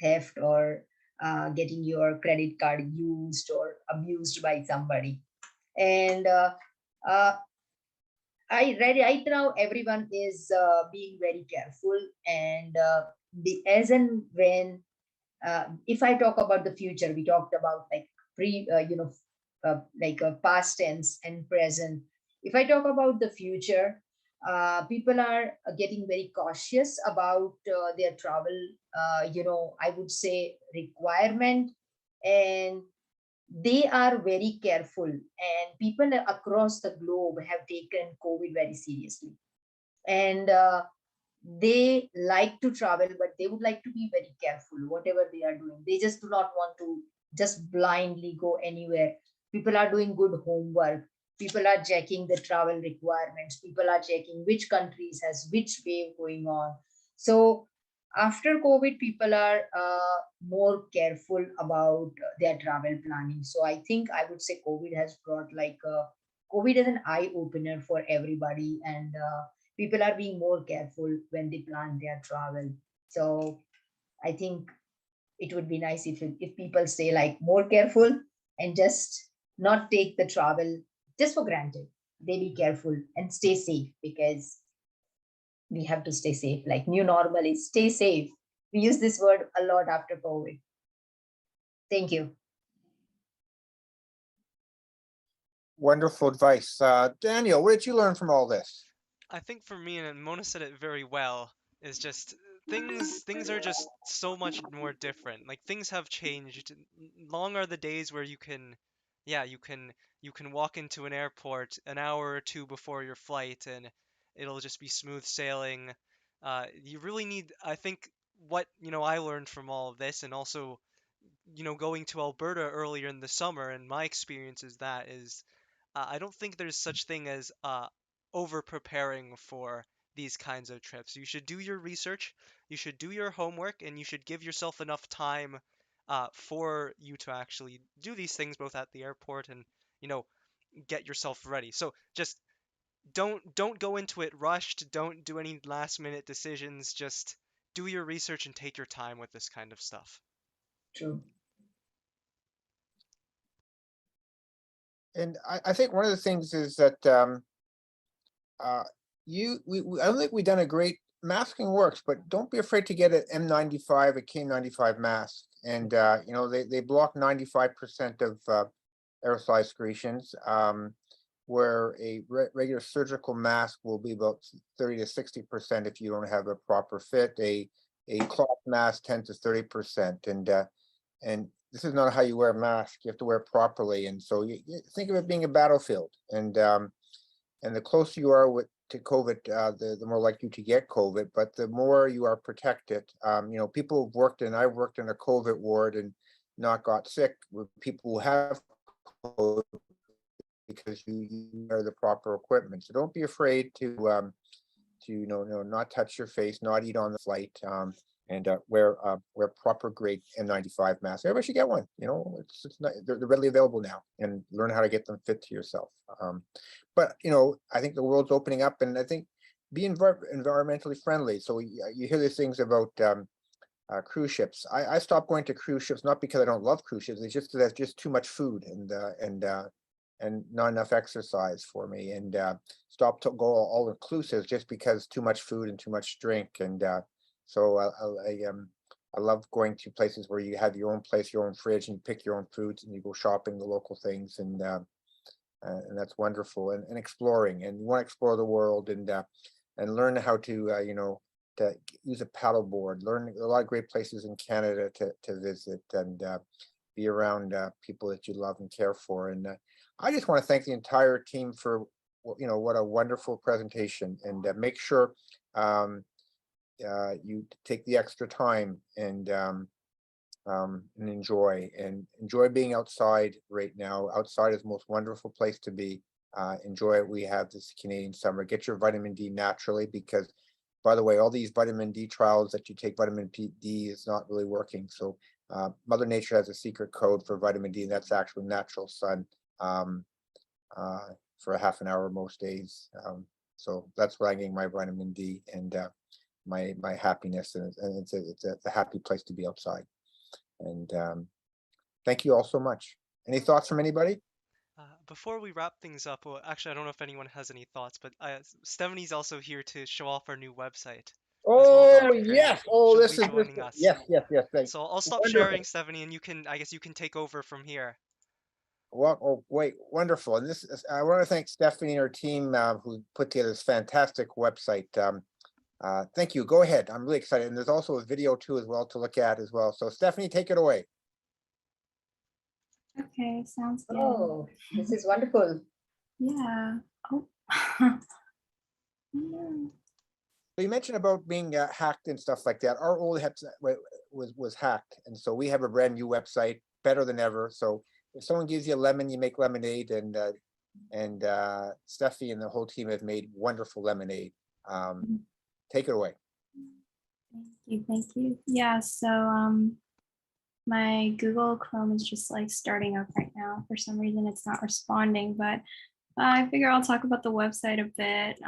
theft or getting your credit card used or abused by somebody. And right now everyone is being very careful, and as and when if I talk about the future, we talked about like past tense and present. If I talk about the future, People are getting very cautious about their travel, I would say requirement, and they are very careful. And people across the globe have taken COVID very seriously. And they like to travel, but they would like to be very careful, whatever they are doing. They just do not want to just blindly go anywhere. People are doing good homework. People are checking the travel requirements. People are checking which countries has which wave going on. So after COVID, people are more careful about their travel planning. So I think I would say COVID has brought COVID is an eye opener for everybody, and people are being more careful when they plan their travel. So I think it would be nice if people stay like more careful and just not take the travel just for granted. They be careful and stay safe, because we have to stay safe. Like new normal is stay safe. We use this word a lot after COVID. Thank you. Wonderful advice. Daniel, what did you learn from all this? I think for me, and Mona said it very well, is just things are just so much more different. Like things have changed. Long are the days where yeah, you can walk into an airport an hour or two before your flight and it'll just be smooth sailing. You really need, I think, what, I learned from all of this, and also, going to Alberta earlier in the summer, and my experience is I don't think there's such thing as over preparing for these kinds of trips. You should do your research, you should do your homework, and you should give yourself enough time for you to actually do these things both at the airport and you know get yourself ready. So just don't go into it rushed. Don't do any last minute decisions. Just do your research and take your time with this kind of stuff. True. And I think one of the things is that I don't think we've done a great masking works, but don't be afraid to get an N95, a K95 mask. And they block 95% of aerosol excretions, where a regular surgical mask will be about 30 to 60% if you don't have a proper fit. A cloth mask 10 to 30%. And this is not how you wear a mask. You have to wear it properly. And so you think of it being a battlefield. And the closer you are to COVID, the more likely to get COVID, but the more you are protected. People have worked I've worked in a COVID ward and not got sick with people who have COVID because you wear the proper equipment. So don't be afraid to not touch your face, not eat on the flight, and wear proper grade N95 masks. Everybody should get one. They're readily available now, and learn how to get them fit to yourself. But I think the world's opening up, and I think be environmentally friendly. So you hear these things about cruise ships. I stopped going to cruise ships not because I don't love cruise ships. It's just that there's just too much food and not enough exercise for me, and stopped to go all inclusive just because too much food and too much drink. And so I love going to places where you have your own place, your own fridge, and you pick your own foods and you go shopping the local things, and that's wonderful. And exploring, and you want to explore the world and learn how to to use a paddle board. Learn a lot of great places in Canada to visit, and be around people that you love and care for. And I just want to thank the entire team for what a wonderful presentation, and make sure you take the extra time and enjoy being outside right now. Outside is the most wonderful place to be. Enjoy it. We have this Canadian summer. Get your vitamin D naturally, because, by the way, all these vitamin D trials that you take vitamin D is not really working. So Mother Nature has a secret code for vitamin D, and that's actually natural sun for a half an hour most days. So that's where I'm getting my vitamin D and my happiness, and it's a happy place to be outside. And thank you all so much. Any thoughts from anybody? Before we wrap things up, well, actually, I don't know if anyone has any thoughts, but Stephanie's also here to show off our new website. Oh yes! Oh, She'll be joining us. Yes. So I'll stop Wonderful. sharing, Stephanie, and I guess you can take over from here. Well, oh, wait, wonderful. And this is, I want to thank Stephanie and her team who put together this fantastic website. Thank you. Go ahead. I'm really excited. And there's also a video too as well to look at as well. So Stephanie, take it away. Okay, sounds good. Oh, this is wonderful. Yeah. Oh. No. So you mentioned about being hacked and stuff like that. Our old was hacked, and so we have a brand new website, better than ever. So if someone gives you a lemon, you make lemonade, and Steffi and the whole team have made wonderful lemonade. Take it away. Thank you. Yeah, so my Google Chrome is just like starting up right now. For some reason, it's not responding, but I figure I'll talk about the website a bit,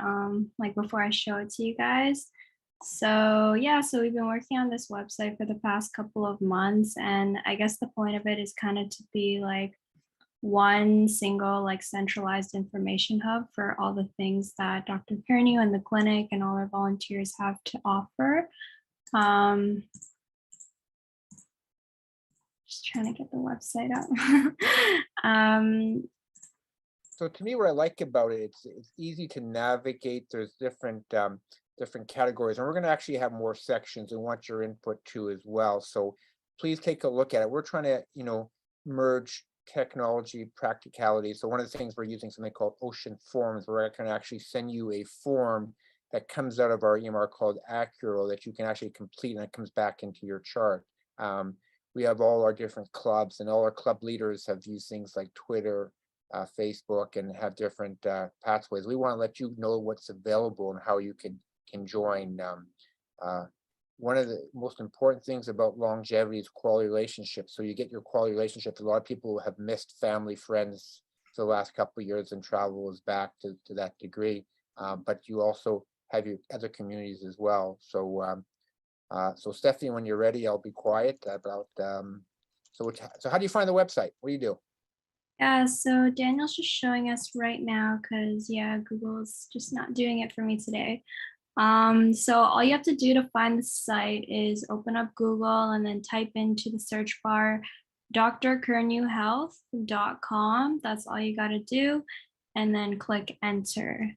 like before I show it to you guys. So yeah, so we've been working on this website for the past couple of months, and I guess the point of it is kind of to be like one single like centralized information hub for all the things that Dr. Curnew and the clinic and all our volunteers have to offer. Just trying to get the website up. So to me, what I like about it, it's easy to navigate. There's different categories, and we're going to actually have more sections. We want your input too as well. So please take a look at it. We're trying to, merge technology practicality. So one of the things we're using something called Ocean Forms, where I can actually send you a form that comes out of our EMR called Accuro that you can actually complete, and it comes back into your chart. We have all our different clubs, and all our club leaders have used things like Twitter, Facebook, and have different pathways. We want to let you know what's available and how you can join. One of the most important things about longevity is quality relationships. So you get your quality relationships. A lot of people have missed family, friends for the last couple of years, and travel is back to that degree. But you also have your other communities as well. So so Stephanie, when you're ready, I'll be quiet about so how do you find the website? What do you do? Yeah, so Daniel's just showing us right now because yeah, Google's just not doing it for me today. So all you have to do to find the site is open up Google and then type into the search bar drcurnewhealth.com. That's all you got to do, and then click enter.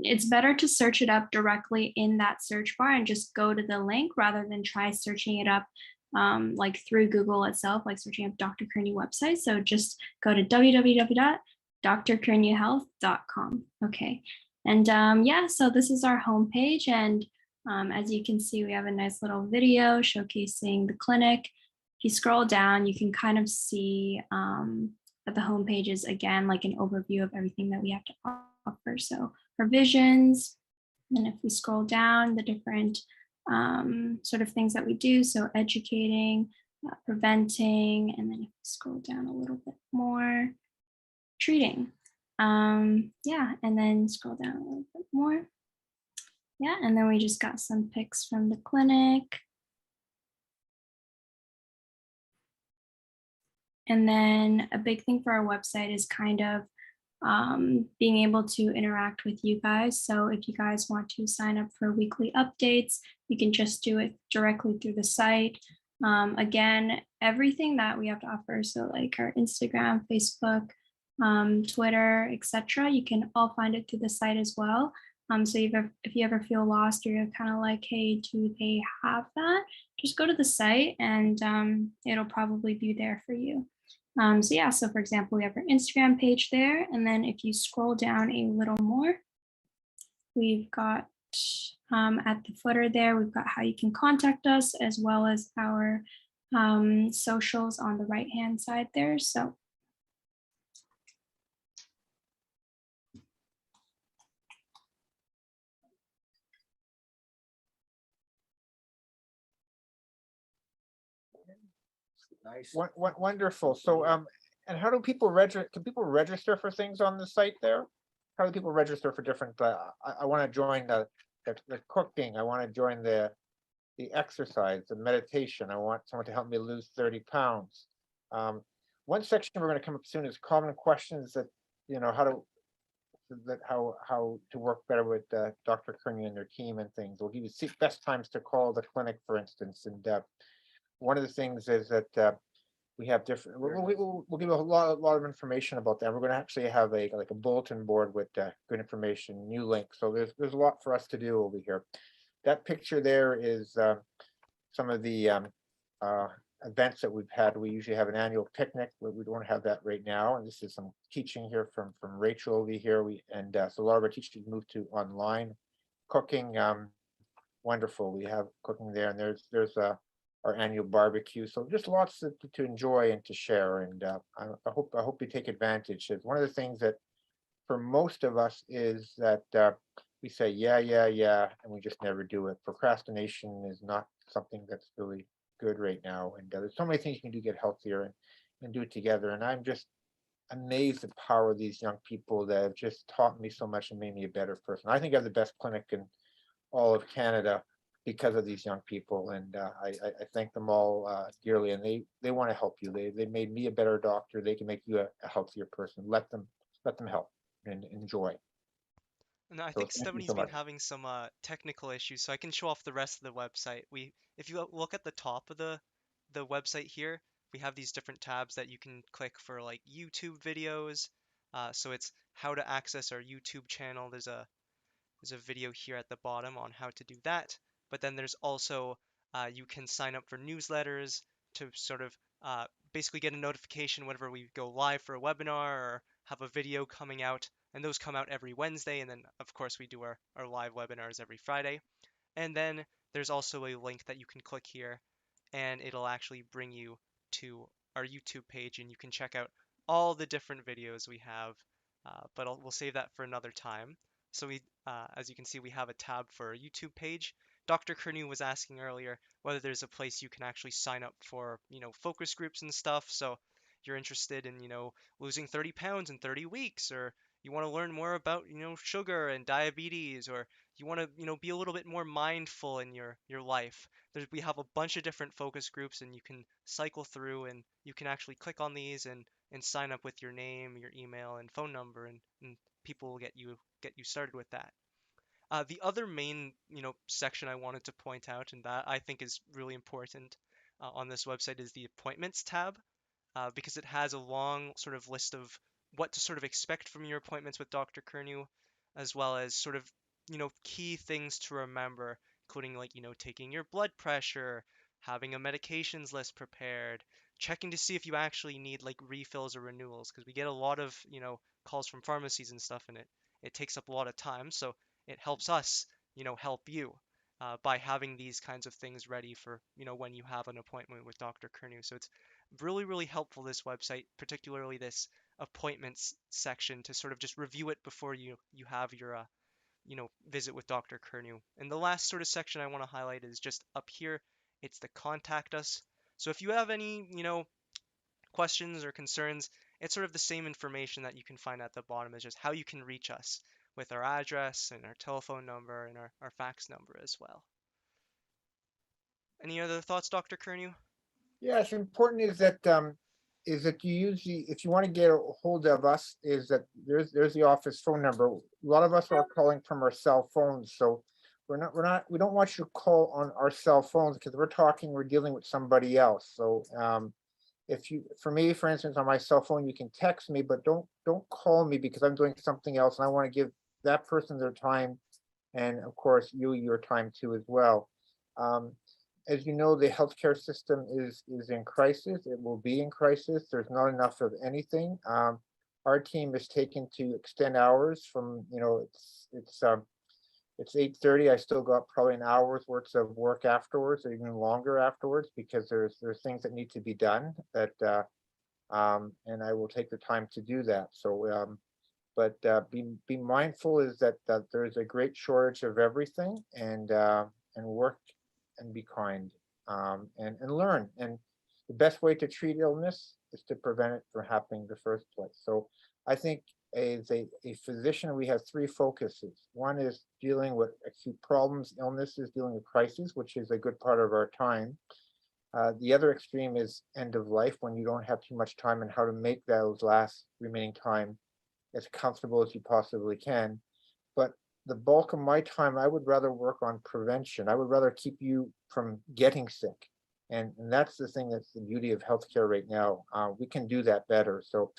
It's better to search it up directly in that search bar and just go to the link rather than try searching it up like through Google itself, like searching up Dr. Curnew website. So just go to www.drcurnewhealth.com. Okay. And yeah, so this is our homepage. And as you can see, we have a nice little video showcasing the clinic. If you scroll down, you can kind of see that the homepage is again like an overview of everything that we have to offer. So provisions, and if we scroll down, the different sort of things that we do. So educating, preventing, and then if we scroll down a little bit more, treating. Yeah, and then scroll down a little bit more. Yeah, and then we just got some pics from the clinic. And then a big thing for our website is kind of being able to interact with you guys. So if you guys want to sign up for weekly updates, you can just do it directly through the site. Again, everything that we have to offer, so like our Instagram, Facebook, Twitter, etc., you can all find it through the site as well. So if you ever feel lost or you're kind of like, hey, do they have that? Just go to the site and it'll probably be there for you. So yeah, so for example, we have our Instagram page there. And then if you scroll down a little more, we've got at the footer there, we've got how you can contact us as well as our socials on the right-hand side there. So Nice. Wonderful. So and how do people register? Can people register for things on the site there? How do people register for different? I want to join the cooking. I want to join the exercise, the meditation. I want someone to help me lose 30 pounds. One section we're going to come up soon is common questions that how to work better with Dr. Curnew and their team and things. We'll give you best times to call the clinic, for instance. And one of the things is that we have different, we'll give a lot of information about that. We're gonna actually have like a bulletin board with good information, new links. So there's a lot for us to do over here. That picture there is some of the events that we've had. We usually have an annual picnic, but we don't have that right now. And this is some teaching here from Rachel over here. So a lot of our teachers moved to online cooking. Wonderful. We have cooking there, and there's our annual barbecue. So just lots to enjoy and to share. And I hope you take advantage. It's one of the things that for most of us is that we say yeah, and we just never do it. Procrastination is not something that's really good right now. And there's so many things you can do to get healthier and do it together. And I'm just amazed at the power of these young people that have just taught me so much and made me a better person. I think I have the best clinic in all of Canada because of these young people, and I thank them all dearly. And they want to help you. They made me a better doctor. They can make you a healthier person. Let them help and enjoy. And I So think thank you Stephanie's so been much. having some technical issues, so I can show off the rest of the website. If you look at the top of the website here, we have these different tabs that you can click for like YouTube videos. So it's how to access our YouTube channel. There's a video here at the bottom on how to do that. But then there's also you can sign up for newsletters to sort of basically get a notification whenever we go live for a webinar or have a video coming out. And those come out every Wednesday. And then, of course, we do our live webinars every Friday. And then there's also a link that you can click here, and it'll actually bring you to our YouTube page, and you can check out all the different videos we have. But we'll save that for another time. So as you can see, we have a tab for our YouTube page. Dr. Curnew was asking earlier whether there's a place you can actually sign up for, focus groups and stuff. So you're interested in, losing 30 pounds in 30 weeks, or you want to learn more about, sugar and diabetes, or you want to, be a little bit more mindful in your life. We have a bunch of different focus groups, and you can cycle through, and you can actually click on these and sign up with your name, your email, and phone number, and people will get you started with that. The other main, section I wanted to point out, and that I think is really important on this website, is the appointments tab, because it has a long sort of list of what to sort of expect from your appointments with Dr. Curnew, as well as sort of, key things to remember, including like, taking your blood pressure, having a medications list prepared, checking to see if you actually need like refills or renewals, because we get a lot of, calls from pharmacies and stuff, and it takes up a lot of time. So it helps us, help you by having these kinds of things ready for, when you have an appointment with Dr. Curnew. So it's really, really helpful, this website, particularly this appointments section, to sort of just review it before you have your visit with Dr. Curnew. And the last sort of section I want to highlight is just up here. It's the contact us. So if you have any, questions or concerns, it's sort of the same information that you can find at the bottom. It's just how you can reach us with our address and our telephone number and our fax number as well. Any other thoughts, Dr. Curnew? Yeah, it's important is that you usually, if you want to get a hold of us, is that there's the office phone number. A lot of us are calling from our cell phones, so we don't want you to call on our cell phones, because we're dealing with somebody else. So for me, for instance, on my cell phone, you can text me, but don't call me, because I'm doing something else and I want to give that person their time, and of course you your time too as well. As you know, the healthcare system is in crisis. It will be in crisis. There's not enough of anything. Our team is taken to extend hours from, it's 8:30. I still got probably an hour's worth of work afterwards, or even longer afterwards, because there's things that need to be done that, and I will take the time to do that. So, but be mindful is that there's a great shortage of everything, and work and be kind, and learn. And the best way to treat illness is to prevent it from happening in the first place. So I think as a physician, we have three focuses. One is dealing with acute problems, illnesses, dealing with crisis, which is a good part of our time. The other extreme is end of life, when you don't have too much time, and how to make those last remaining time as comfortable as you possibly can. But the bulk of my time, I would rather work on prevention. I would rather keep you from getting sick. And that's the thing that's the beauty of healthcare right now. We can do that better. So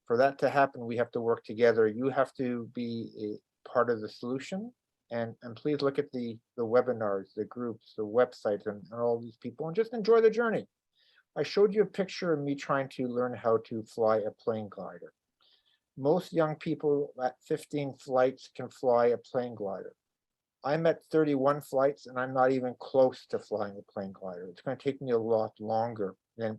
for that to happen, we have to work together. You have to be a part of the solution. And please look at the webinars, the groups, the websites, and all these people, and just enjoy the journey. I showed you a picture of me trying to learn how to fly a plane glider. Most young people at 15 flights can fly a plane glider. I'm at 31 flights and I'm not even close to flying a plane glider. It's going to take me a lot longer. And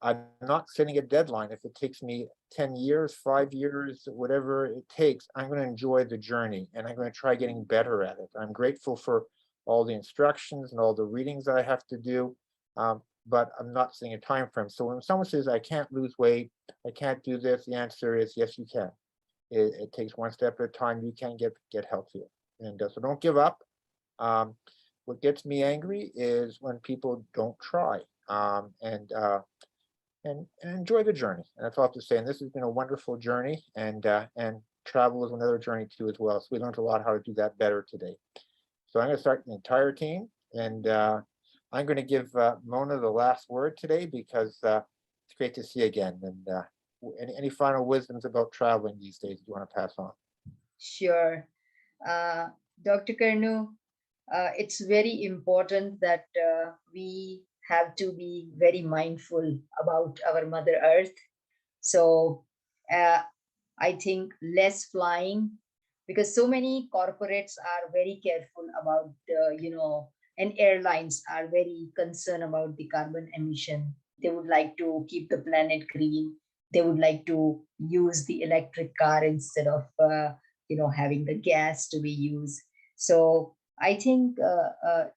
I'm not setting a deadline. If it takes me 10 years, 5 years, whatever it takes, I'm going to enjoy the journey and I'm going to try getting better at it. I'm grateful for all the instructions and all the readings that I have to do. But I'm not seeing a time frame. So when someone says I can't lose weight, I can't do this, the answer is yes, you can. It takes one step at a time. You can get healthier. And so don't give up. What gets me angry is when people don't try and enjoy the journey. And that's all I have to say. And this has been a wonderful journey, and travel is another journey too as well. So we learned a lot how to do that better today. So I'm going to start the entire team, and I'm going to give Mona the last word today because it's great to see you again. And any final wisdoms about traveling these days you want to pass on? Sure. Dr. Curnew, it's very important that we have to be very mindful about our Mother Earth. So I think less flying, because so many corporates are very careful about, and airlines are very concerned about the carbon emission. They would like to keep the planet green. They would like to use the electric car instead of, having the gas to be used. So I think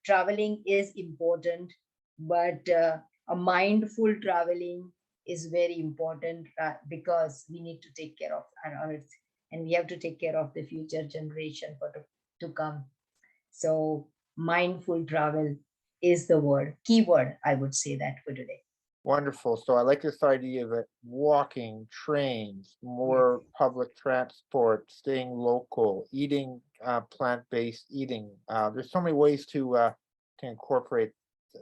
traveling is important, but a mindful traveling is very important because we need to take care of our earth, and we have to take care of the future generation to come. So mindful travel is the key word, I would say that for today. Wonderful. So I like this idea of it, walking, trains, more public transport, staying local, eating plant-based eating. There's so many ways to incorporate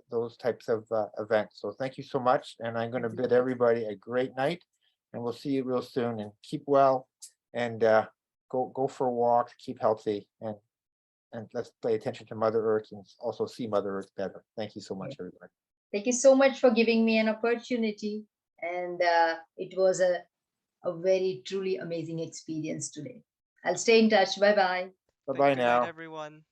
those types of events. So thank you so much. And I'm going to bid everybody a great night, and we'll see you real soon. And keep well, and go for a walk, keep healthy, and let's pay attention to Mother Earth and also see Mother Earth better. Thank you so much, everybody. Thank you so much for giving me an opportunity. And it was a very truly amazing experience today. I'll stay in touch. Bye-bye. Bye-bye now. Everyone.